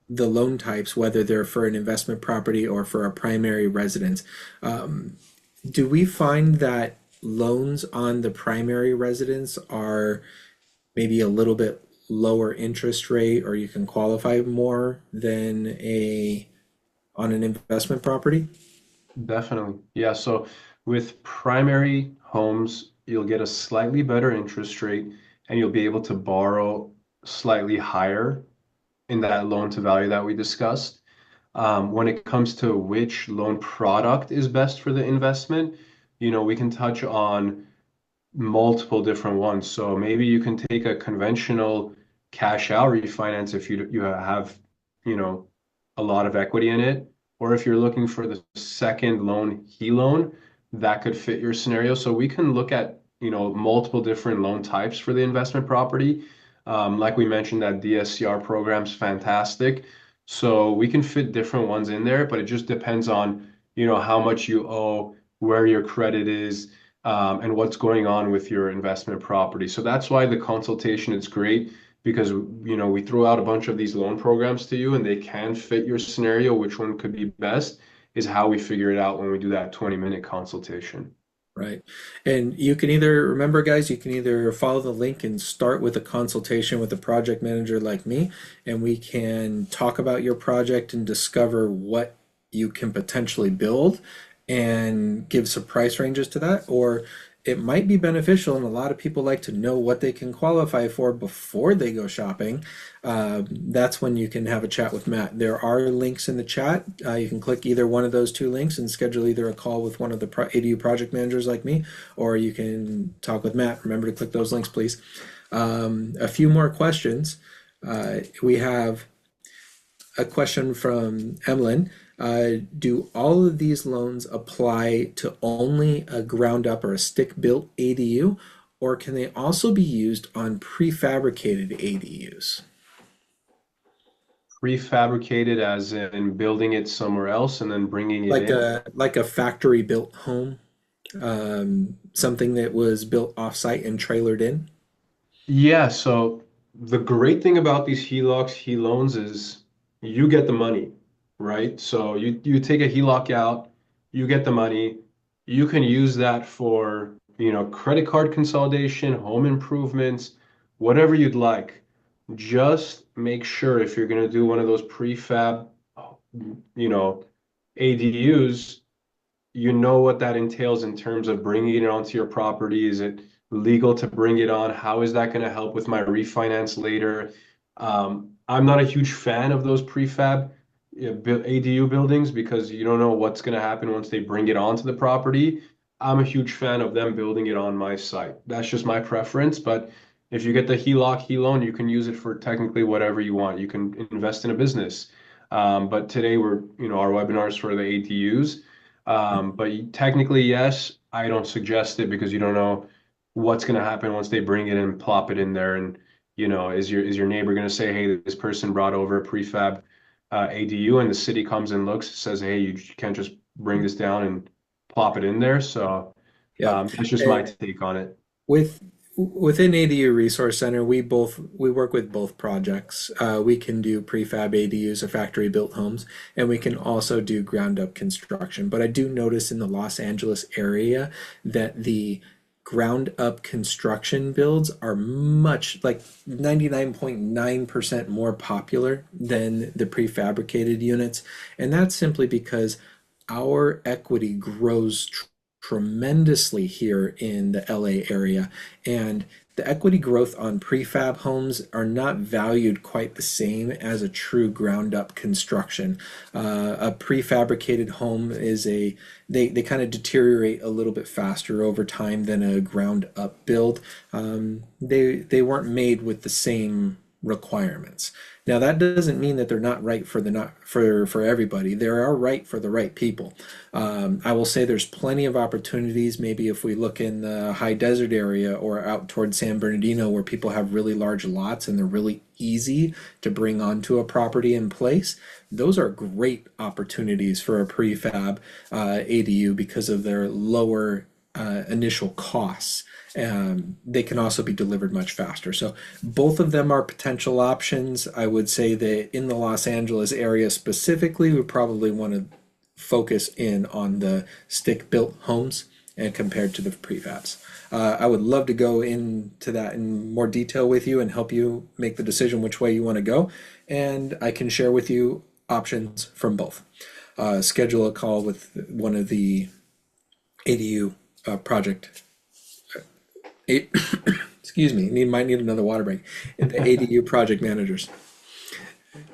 the loan types, whether they're for an investment property or for a primary residence. Do we find that loans on the primary residence are maybe a little bit lower interest rate, or you can qualify more than a on an investment property? Definitely. Yeah. So with primary homes, you'll get a slightly better interest rate and you'll be able to borrow slightly higher in that loan to value that we discussed. When it comes to which loan product is best for the investment, we can touch on multiple different ones. So maybe you can take a conventional cash out refinance if you have, you know, a lot of equity in it, or if you're looking for the second loan, HELOAN, that could fit your scenario. So we can look at, multiple different loan types for the investment property. Like we mentioned, that DSCR program's fantastic. So we can fit different ones in there, but it just depends on, how much you owe, where your credit is, and what's going on with your investment property. So that's why the consultation is great because, we throw out a bunch of these loan programs to you and they can fit your scenario. Which one could be best is how we figure it out when we do that 20-minute consultation. Right. And you can either, remember, guys, you can either follow the link and start with a consultation with a project manager like me, and we can talk about your project and discover what you can potentially build and give some price ranges to that. Or it might be beneficial, and a lot of people like to know what they can qualify for before they go shopping. That's when you can have a chat with Matt. There are links in the chat. You can click either one of those two links and schedule either a call with one of the ADU project managers like me, or you can talk with Matt. Remember to click those links, please. A few more questions. We have a question from Emlyn. Do all of these loans apply to only a ground up or a stick built ADU, or can they also be used on prefabricated ADUs? Prefabricated as in building it somewhere else and then bringing it Like in. a factory built home, something that was built off-site and trailered in? Yeah, so the great thing about these HELOCs, HELOANs is you get the money, right? So you take a HELOC out, you get the money, you can use that for, credit card consolidation, home improvements, whatever you'd like. Just make sure if you're going to do one of those prefab, you know, ADUs, you know what that entails in terms of bringing it onto your property. Is it legal to bring it on? How is that going to help with my refinance later? I'm not a huge fan of those prefab ADU buildings because you don't know what's going to happen once they bring it onto the property. I'm a huge fan of them building it on my site. That's just my preference. But if you get the HELOC, HELOAN, you can use it for technically whatever you want. You can invest in a business. But today our webinars for the ADUs. But technically, yes, I don't suggest it because you don't know what's going to happen once they bring it and plop it in there. And, is your neighbor going to say, hey, this person brought over a prefab ADU and the city comes and looks, says, hey, you can't just bring this down and plop it in there. So Yeah. that's just my take on it. With within ADU Resource Center, we work with both projects. We can do prefab ADUs or factory built homes, and we can also do ground up construction. But I do notice in the Los Angeles area that the ground up construction builds are much, like 99.9% more popular than the prefabricated units. And that's simply because our equity grows tremendously here in the LA area, and the equity growth on prefab homes are not valued quite the same as a true ground up construction. A prefabricated home is they kind of deteriorate a little bit faster over time than a ground up build. They weren't made with the same requirements. Now that doesn't mean that they're not right for everybody. They are right for the right people. I will say there's plenty of opportunities. Maybe if we look in the high desert area or out towards San Bernardino, where people have really large lots and they're really easy to bring onto a property in place. Those are great opportunities for a prefab ADU because of their lower initial costs. They can also be delivered much faster. So both of them are potential options. I would say that in the Los Angeles area specifically, we probably want to focus in on the stick-built homes and compared to the prefabs. I would love to go into that in more detail with you and help you make the decision which way you want to go. And I can share with you options from both. Schedule a call with one of the ADU project excuse me, might need another water break. The ADU project managers.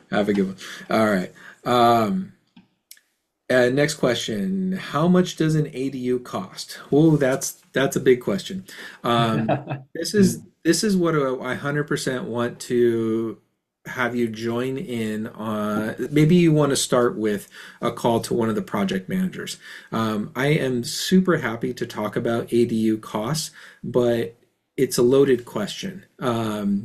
Have a good one. All right. Next question. How much does an ADU cost? Oh, that's a big question. This is what I 100% want to have you join in on, maybe you want to start with a call to one of the project managers. I am super happy to talk about ADU costs, but it's a loaded question.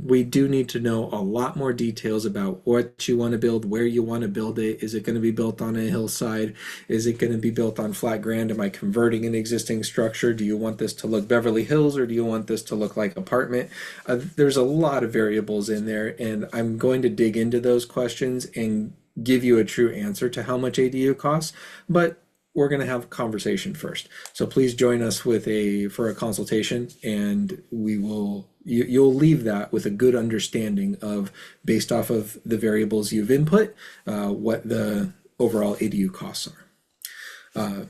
We do need to know a lot more details about what you want to build, where you want to build it. Is it going to be built on a hillside? Is it going to be built on flat ground? Am I converting an existing structure? Do you want this to look Beverly Hills or do you want this to look like apartment? There's a lot of variables in there, and I'm going to dig into those questions and give you a true answer to how much ADU costs. But we're going to have a conversation first. So please join us for a consultation, and you'll leave that with a good understanding of, based off of the variables you've input, what the overall ADU costs are.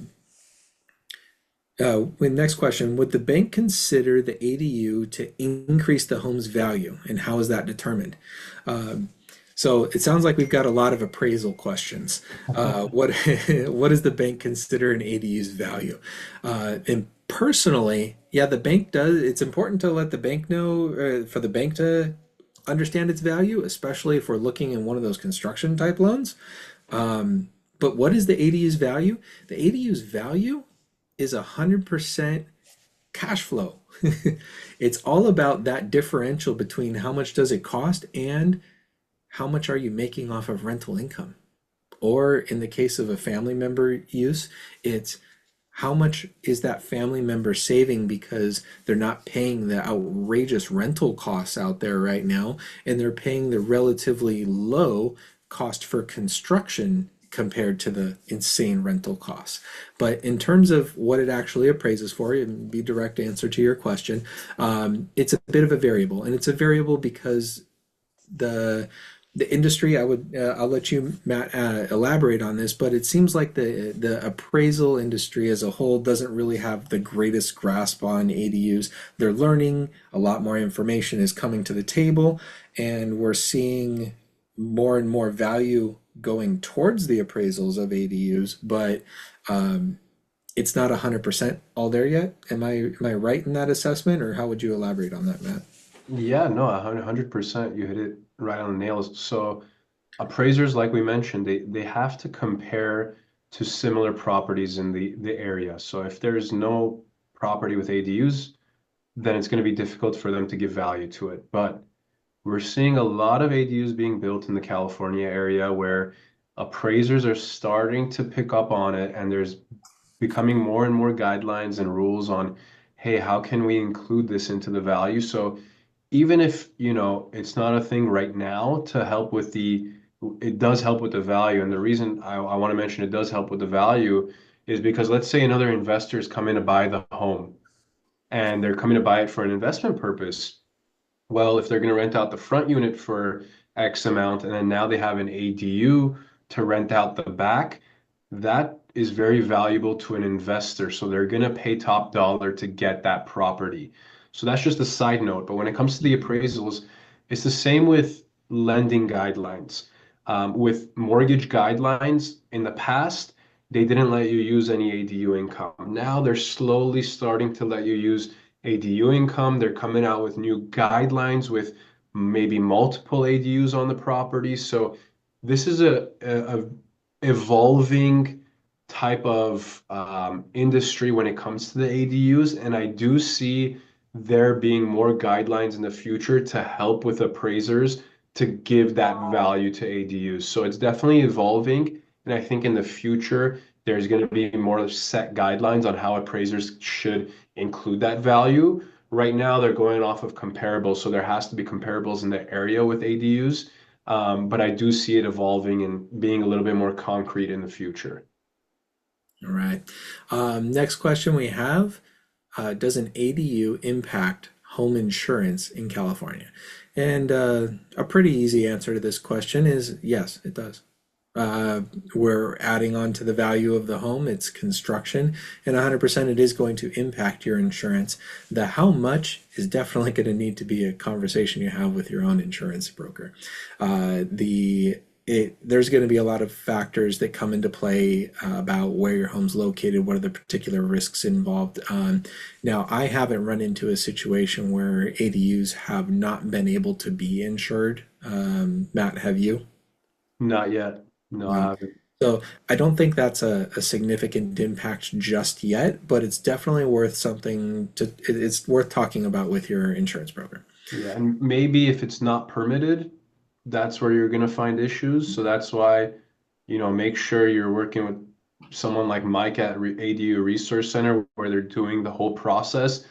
Next question, would the bank consider the ADU to increase the home's value, and how is that determined? So it sounds like we've got a lot of appraisal questions. What does the bank consider an ADU's value? And personally, yeah, the bank does. It's important to let the bank know, for the bank to understand its value, especially if we're looking in one of those construction type loans. But what is the ADU's value? The ADU's value is 100% cash flow. It's all about that differential between how much does it cost and how much are you making off of rental income? Or in the case of a family member use, it's how much is that family member saving because they're not paying the outrageous rental costs out there right now, and they're paying the relatively low cost for construction compared to the insane rental costs. But in terms of what it actually appraises for, and be direct answer to your question, it's a bit of a variable, and it's a variable because the industry, I'll let you, Matt, elaborate on this, but it seems like the appraisal industry as a whole doesn't really have the greatest grasp on ADUs. They're learning, a lot more information is coming to the table, and we're seeing more and more value going towards the appraisals of ADUs, but it's not 100% all there yet. Am I right in that assessment, or how would you elaborate on that, Matt? Yeah, no, 100%. You hit it right on the nails. So appraisers, like we mentioned, they have to compare to similar properties in the area. So if there's no property with ADUs, then it's going to be difficult for them to give value to it. But we're seeing a lot of ADUs being built in the California area where appraisers are starting to pick up on it, and there's becoming more and more guidelines and rules on, hey, how can we include this into the value? So even if, it's not a thing right now to help with it does help with the value. And the reason I want to mention it does help with the value is because let's say another investor is coming to buy the home and they're coming to buy it for an investment purpose. Well, if they're going to rent out the front unit for X amount, and then now they have an ADU to rent out the back, that is very valuable to an investor. So they're going to pay top dollar to get that property. So that's just a side note. But when it comes to the appraisals, it's the same with lending guidelines. With mortgage guidelines in the past, they didn't let you use any ADU income. Now they're slowly starting to let you use ADU income. They're coming out with new guidelines with maybe multiple ADUs on the property. So this is a evolving type of industry when it comes to the ADUs, and I do see there being more guidelines in the future to help with appraisers to give that value to ADUs. So it's definitely evolving, and I think in the future there's going to be more set guidelines on how appraisers should include that value. Right now they're going off of comparables, so there has to be comparables in the area with ADUs, but I do see it evolving and being a little bit more concrete in the future. All right. Next question we have, does an ADU impact home insurance in California? And a pretty easy answer to this question is yes, it does. We're adding on to the value of the home, its construction, and 100% it is going to impact your insurance. The how much is definitely going to need to be a conversation you have with your own insurance broker. There's going to be a lot of factors that come into play about where your home's located, what are the particular risks involved. Now, I haven't run into a situation where ADUs have not been able to be insured Matt, have you? Not yet. No, I No. haven't. So I don't think that's a significant impact just yet, but it's definitely worth something to, it's worth talking about with your insurance broker. Yeah, and maybe if it's not permitted, that's where you're gonna find issues. So that's why, make sure you're working with someone like Mike at ADU Resource Center where they're doing the whole process.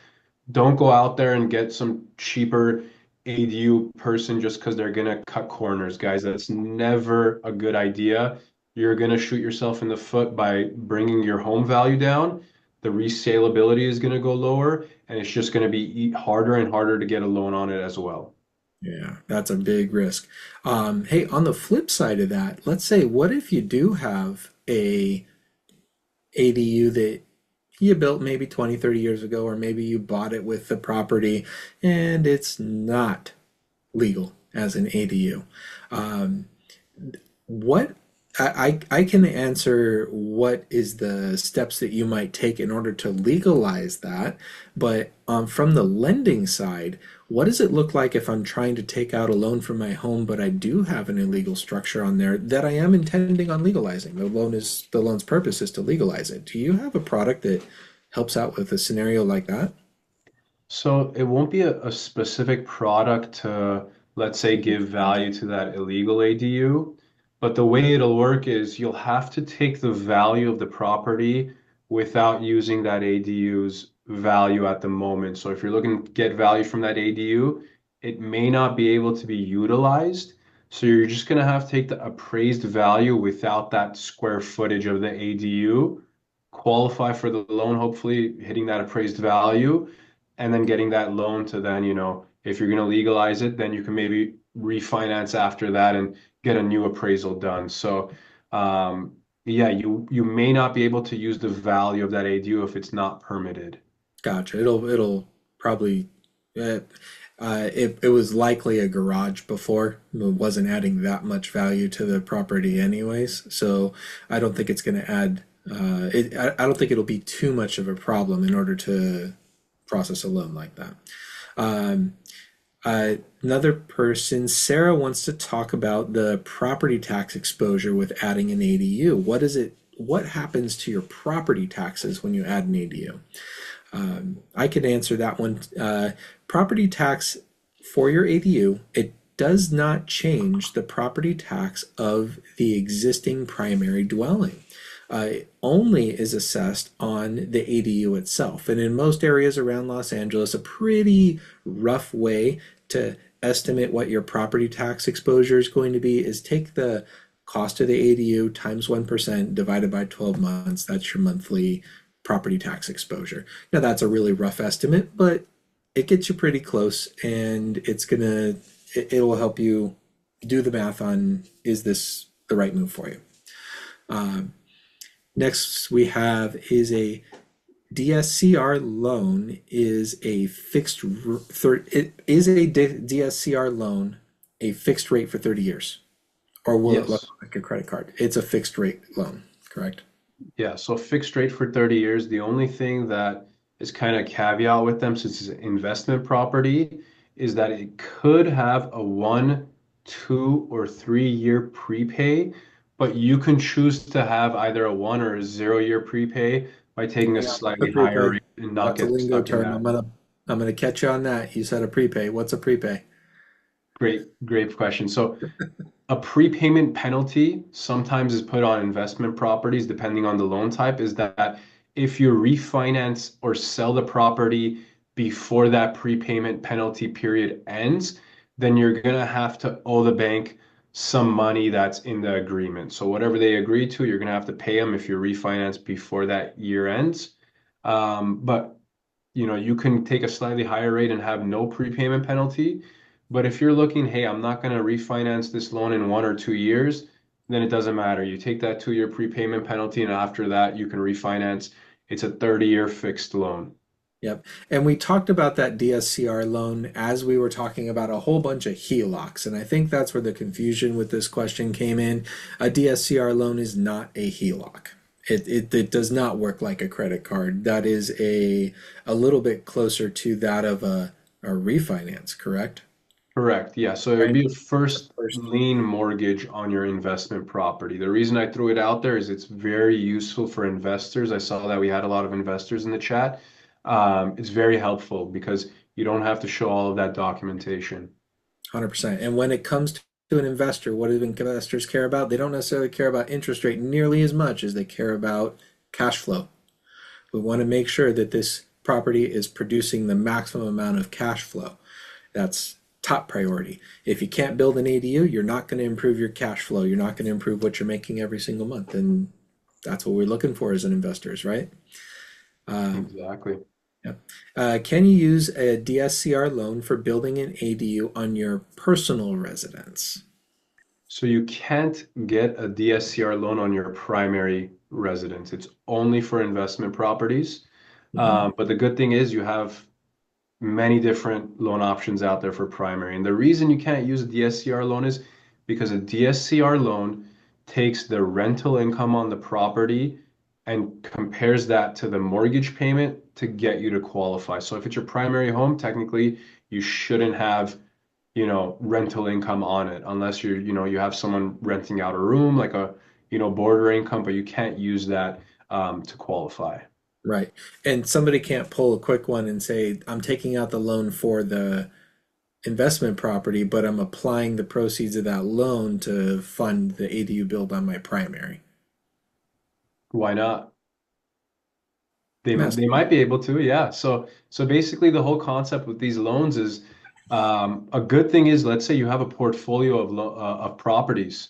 Don't go out there and get some cheaper ADU person just because they're gonna cut corners, guys. That's never a good idea. You're gonna shoot yourself in the foot by bringing your home value down. The resaleability is gonna go lower, and it's just gonna be harder and harder to get a loan on it as well. Yeah, that's a big risk. Hey, on the flip side of that, let's say, what if you do have a ADU that you built maybe 20, 30 years ago, or maybe you bought it with the property and it's not legal as an ADU. Um, what I can answer what is the steps that you might take in order to legalize that, but from the lending side, what does it look like if I'm trying to take out a loan for my home, but I do have an illegal structure on there that I am intending on legalizing? The loan's purpose is to legalize it. Do you have a product that helps out with a scenario like that? So it won't be a specific product to, let's say, give value to that illegal ADU, but the way it'll work is you'll have to take the value of the property without using that ADU's value at the moment. So if you're looking to get value from that ADU, it may not be able to be utilized. So you're just going to have to take the appraised value without that square footage of the ADU, qualify for the loan, hopefully hitting that appraised value and then getting that loan to then, if you're going to legalize it, then you can maybe refinance after that and get a new appraisal done. So, yeah, you may not be able to use the value of that ADU if it's not permitted. Gotcha. It'll probably uh, it was likely a garage before. It wasn't adding that much value to the property anyways. So I don't think it's going to add I don't think it'll be too much of a problem in order to process a loan like that. Um, Another person, Sarah, wants to talk about the property tax exposure with adding an ADU. What is it? What happens to your property taxes when you add an ADU? I can answer that one. Property tax for your ADU, it does not change the property tax of the existing primary dwelling. It only is assessed on the ADU itself. And in most areas around Los Angeles, a pretty rough way to estimate what your property tax exposure is going to be is take the cost of the ADU times 1% divided by 12 months. That's your monthly property tax exposure. Now, that's a really rough estimate, but it gets you pretty close, and it'll help you do the math on, is this the right move for you? Next we have is a DSCR loan is a DSCR loan a fixed rate for 30 years, or will it look Yes. like a credit card? It's a fixed rate loan, correct? Yeah, so fixed rate for 30 years. The only thing that is kind of caveat with them, since it's an investment property, is that it could have a 1, 2, or 3 year prepay, but you can choose to have either a 1 or a 0 year prepay by taking a Yeah, what's a slightly higher prepay? rate and not That's a get lingo stuck in term. that. I'm gonna catch you on that. You said a prepay. What's a prepay? Great question. So a prepayment penalty sometimes is put on investment properties, depending on the loan type, is that if you refinance or sell the property before that prepayment penalty period ends, then you're gonna have to owe the bank some money that's in the agreement. So whatever they agree to, you're gonna have to pay them if you refinance before that year ends. But you can take a slightly higher rate and have no prepayment penalty. But if you're looking, hey, I'm not going to refinance this loan in 1 or 2 years, then it doesn't matter. You take that 2 year prepayment penalty, and after that, you can refinance. It's a 30-year fixed loan. Yep. And we talked about that DSCR loan as we were talking about a whole bunch of HELOCs. And I think that's where the confusion with this question came in. A DSCR loan is not a HELOC. It does not work like a credit card. That is a little bit closer to that of a refinance, correct? Correct. Yeah. So it would right? be a first First, lien mortgage on your investment property. The reason I threw it out there is it's very useful for investors. I saw that we had a lot of investors in the chat. It's very helpful because you don't have to show all of that documentation. 100%. And when it comes to an investor, what do investors care about? They don't necessarily care about interest rate nearly as much as they care about cash flow. We want to make sure that this property is producing the maximum amount of cash flow. That's top priority. If you can't build an ADU, you're not going to improve your cash flow. You're not going to improve what you're making every single month. And that's what we're looking for as an investors, right? Exactly. Yeah. Can you use a DSCR loan for building an ADU on your personal residence? So you can't get a DSCR loan on your primary residence. It's only for investment properties. Mhm. But the good thing is you have many different loan options out there for primary. And the reason you can't use a DSCR loan is because a DSCR loan takes the rental income on the property and compares that to the mortgage payment to get you to qualify. So if it's your primary home, technically you shouldn't have, rental income on it unless you have someone renting out a room like a, boarder income, but you can't use that to qualify. Right. And somebody can't pull a quick one and say, I'm taking out the loan for the investment property, but I'm applying the proceeds of that loan to fund the ADU build on my primary. Why not? They I'm they asking. might be able to, yeah. So basically the whole concept with these loans is a good thing is let's say you have a portfolio of properties.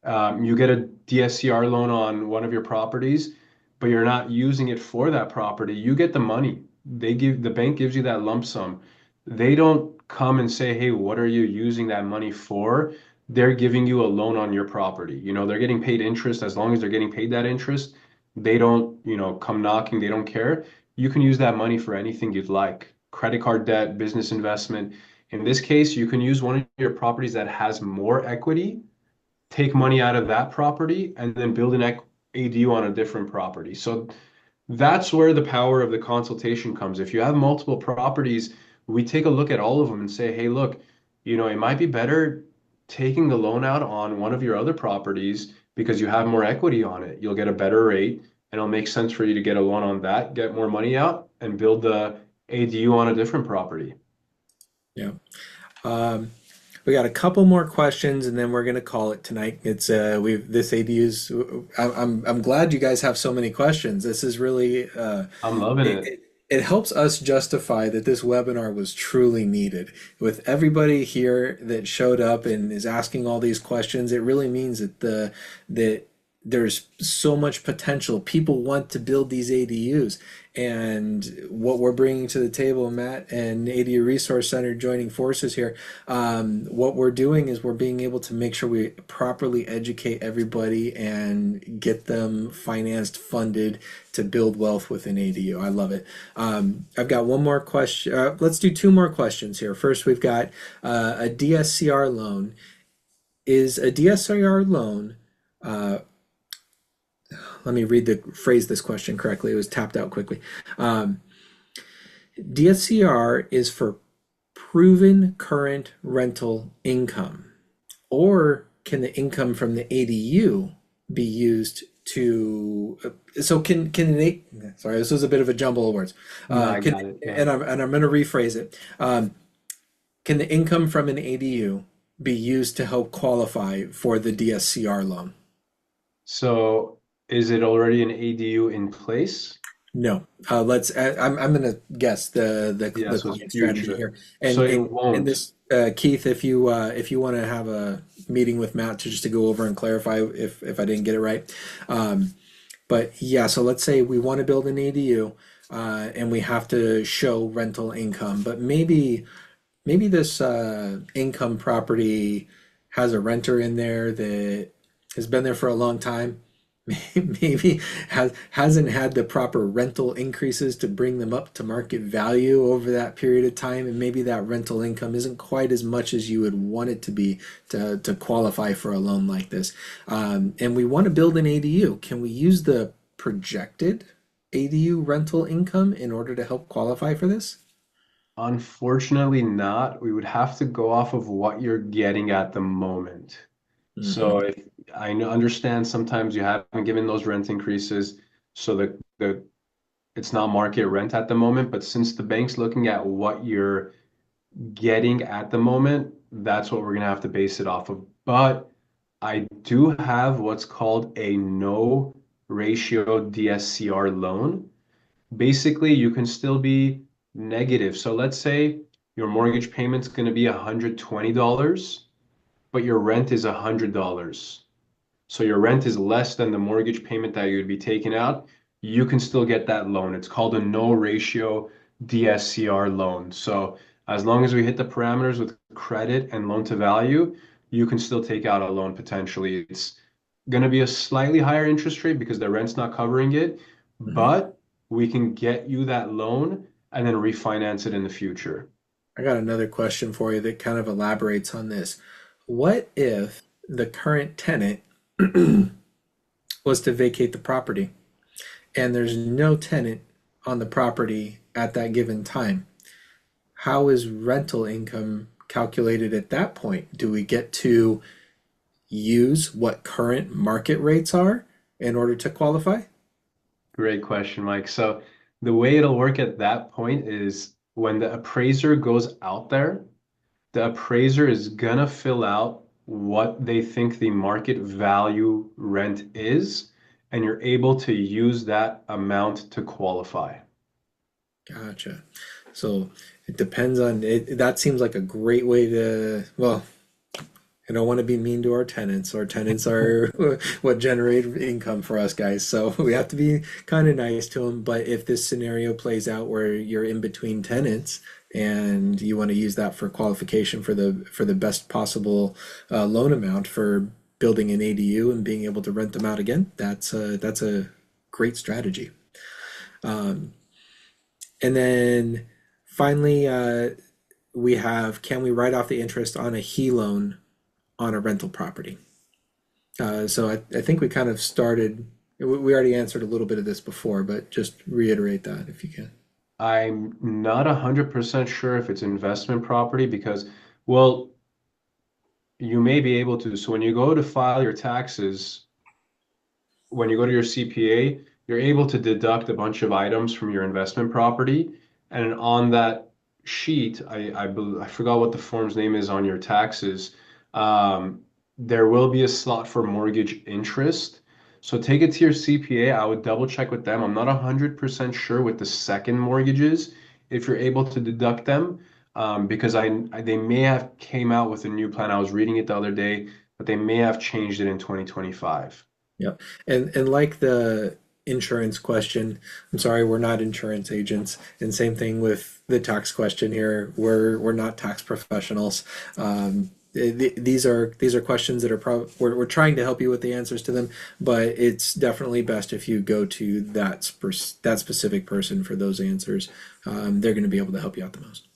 You get a DSCR loan on one of your properties, but you're not using it for that property. You get the money. The bank gives you that lump sum. They don't come and say, "Hey, what are you using that money for?" They're giving you a loan on your property. They're getting paid interest as long as they're getting paid that interest. They don't, come knocking. They don't care. You can use that money for anything you'd like. Credit card debt, business investment. In this case, you can use one of your properties that has more equity, take money out of that property and then build an ADU on a different property. So that's where the power of the consultation comes. If you have multiple properties, we take a look at all of them and say, hey, look, it might be better taking the loan out on one of your other properties because you have more equity on it. You'll get a better rate and it'll make sense for you to get a loan on that, get more money out and build the ADU on a different property. Yeah. Um, we got a couple more questions and then we're gonna call it tonight. It's we've this ADU's I'm glad you guys have so many questions. This is really I'm loving it, it. it it helps us justify that this webinar was truly needed. With everybody here that showed up and is asking all these questions, it really means that there's so much potential. People want to build these ADUs, and what we're bringing to the table, Matt and ADU Resource Center joining forces here. What we're doing is we're being able to make sure we properly educate everybody and get them financed, funded to build wealth with an ADU. I love it. I've got one more question. Let's do two more questions here. First, we've got a DSCR loan. Is a DSCR loan let me phrase this question correctly. It was tapped out quickly. DSCR is for proven current rental income, or can the income from the ADU be used to? So can they? Sorry, this was a bit of a jumble of words. No, I got it. Yeah. And I'm going to rephrase it. Can the income from an ADU be used to help qualify for the DSCR loan? So is it already an ADU in place? No. Let's. I'm going to guess the Yeah, so it's client strategy future. here. So it And won't. this, Keith, if you want to have a meeting with Matt to just to go over and clarify if I didn't get it right. But yeah, so let's say we want to build an ADU, and we have to show rental income, but maybe this income property has a renter in there that has been there for a long time. Maybe hasn't had the proper rental increases to bring them up to market value over that period of time, and maybe that rental income isn't quite as much as you would want it to be to qualify for a loan like this. And we want to build an ADU. Can we use the projected ADU rental income in order to help qualify for this? Unfortunately not. We would have to go off of what you're getting at the moment. Hmm. So if understand sometimes you haven't given those rent increases, so the it's not market rent at the moment, but since the bank's looking at what you're getting at the moment, that's what we're gonna have to base it off of. But I do have what's called a no ratio DSCR loan. Basically, you can still be negative. So let's say your mortgage payment's gonna be $120, but your rent is $100. So your rent is less than the mortgage payment that you would be taking out, you can still get that loan. It's called a no ratio DSCR loan. So as long as we hit the parameters with credit and loan to value, you can still take out a loan potentially. It's going to be a slightly higher interest rate because the rent's not covering it, Hmm. but we can get you that loan and then refinance it in the future. I got another question for you that kind of elaborates on this. What if the current tenant was to vacate the property and there's no tenant on the property at that given time? How is rental income calculated at that point? Do we get to use what current market rates are in order to qualify? Great question, Mike. So the way it'll work at that point is when the appraiser goes out there, the appraiser is gonna fill out what they think the market value rent is, and you're able to use that amount to qualify. Gotcha. So it depends on it. That seems like a great way to, well, I don't want to be mean to our tenants. Our tenants are what generate income for us guys. So we have to be kind of nice to them. But if this scenario plays out where you're in between tenants and you want to use that for qualification for the best possible loan amount for building an ADU and being able to rent them out again, that's a great strategy. And then finally, we have, can we write off the interest on a HE loan on a rental property? So I think we kind of started, we already answered a little bit of this before, but just reiterate that if you can. I'm not 100% sure if it's investment property because, well, you may be able to. So when you go to file your taxes, when you go to your CPA, you're able to deduct a bunch of items from your investment property. And on that sheet, I forgot what the form's name is on your taxes. There will be a slot for mortgage interest. So take it to your CPA. I would double check with them. I'm not 100% sure with the second mortgages if you're able to deduct them, because they may have came out with a new plan. I was reading it the other day, but they may have changed it in 2025. Yep. And like the insurance question, I'm sorry, we're not insurance agents. And same thing with the tax question here. We're not tax professionals. These are questions that are we're trying to help you with the answers to them, but it's definitely best if you go to that specific person for those answers. They're going to be able to help you out the most.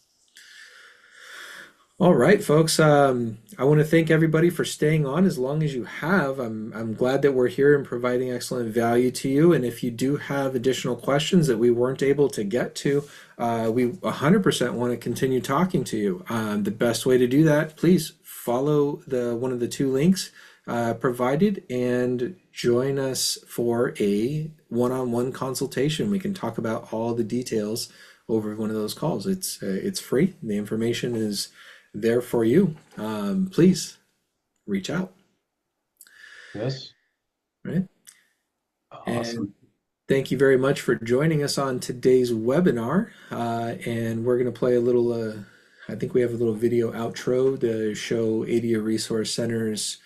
All right, folks. I want to thank everybody for staying on as long as you have. I'm glad that we're here and providing excellent value to you. And if you do have additional questions that we weren't able to get to, we 100% want to continue talking to you. The best way to do that, please follow one of the two links provided and join us for a one-on-one consultation. We can talk about all the details over one of those calls. It's free. The information is there for you. Please reach out. Yes. Right. And Awesome. thank you very much for joining us on today's webinar. And we're going to play a little, I think we have a little video outro to show ADA Resource Centers,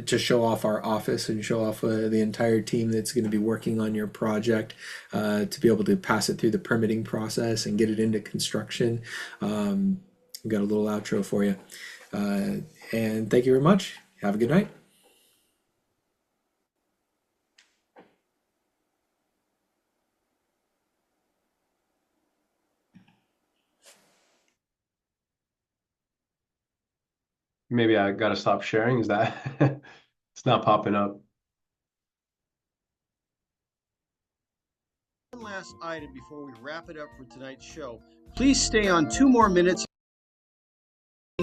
to show off our office and show off the entire team that's going to be working on your project, to be able to pass it through the permitting process and get it into construction. We've got a little outro for you. And thank you very much. Have a good night. Maybe I gotta stop sharing. Is that it's not popping up? One last item before we wrap it up for tonight's show. Please stay on 2 more minutes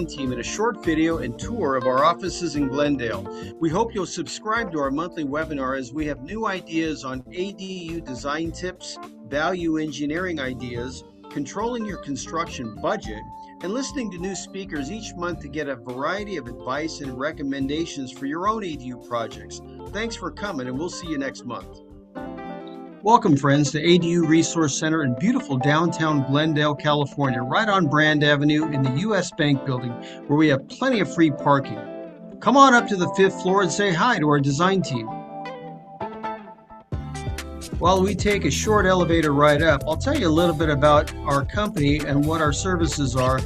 team in a short video and tour of our offices in Glendale. We hope you'll subscribe to our monthly webinar as we have new ideas on ADU design tips, value engineering ideas, controlling your construction budget, and listening to new speakers each month to get a variety of advice and recommendations for your own ADU projects. Thanks for coming, and we'll see you next month. Welcome, friends, to ADU Resource Center in beautiful downtown Glendale, California, right on Brand Avenue in the U.S. Bank building, where we have plenty of free parking. Come on up to the 5th floor and say hi to our design team. While we take a short elevator ride up, I'll tell you a little bit about our company and what our services are.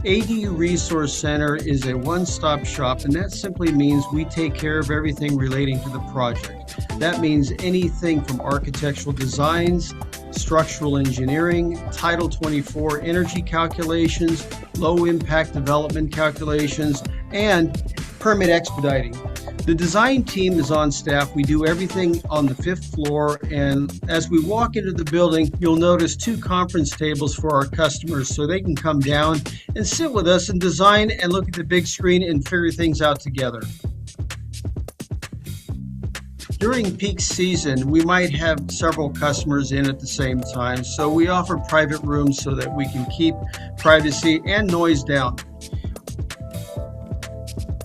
ADU Resource Center is a one-stop shop, and that simply means we take care of everything relating to the project. That means anything from architectural designs, structural engineering, Title 24 energy calculations, low-impact development calculations, and permit expediting. The design team is on staff. We do everything on the 5th floor, and as we walk into the building, you'll notice 2 conference tables for our customers so they can come down and sit with us and design and look at the big screen and figure things out together. During peak season, we might have several customers in at the same time, so we offer private rooms so that we can keep privacy and noise down.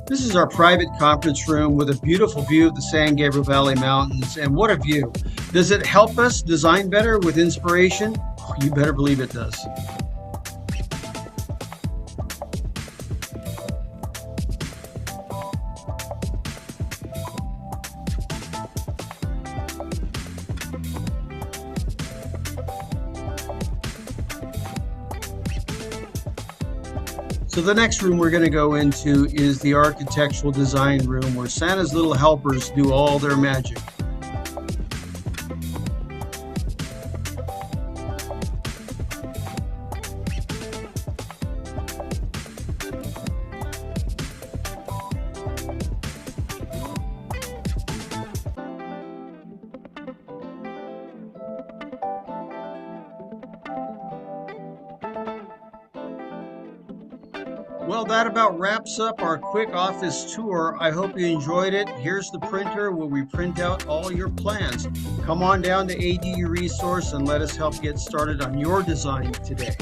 This is our private conference room with a beautiful view of the San Gabriel Valley Mountains, and what a view. Does it help us design better with inspiration? Oh, you better believe it does. So the next room we're going to go into is the architectural design room, where Santa's little helpers do all their magic. Well, that about wraps up our quick office tour. I hope you enjoyed it. Here's the printer where we print out all your plans. Come on down to ADU Resource and let us help get started on your design today.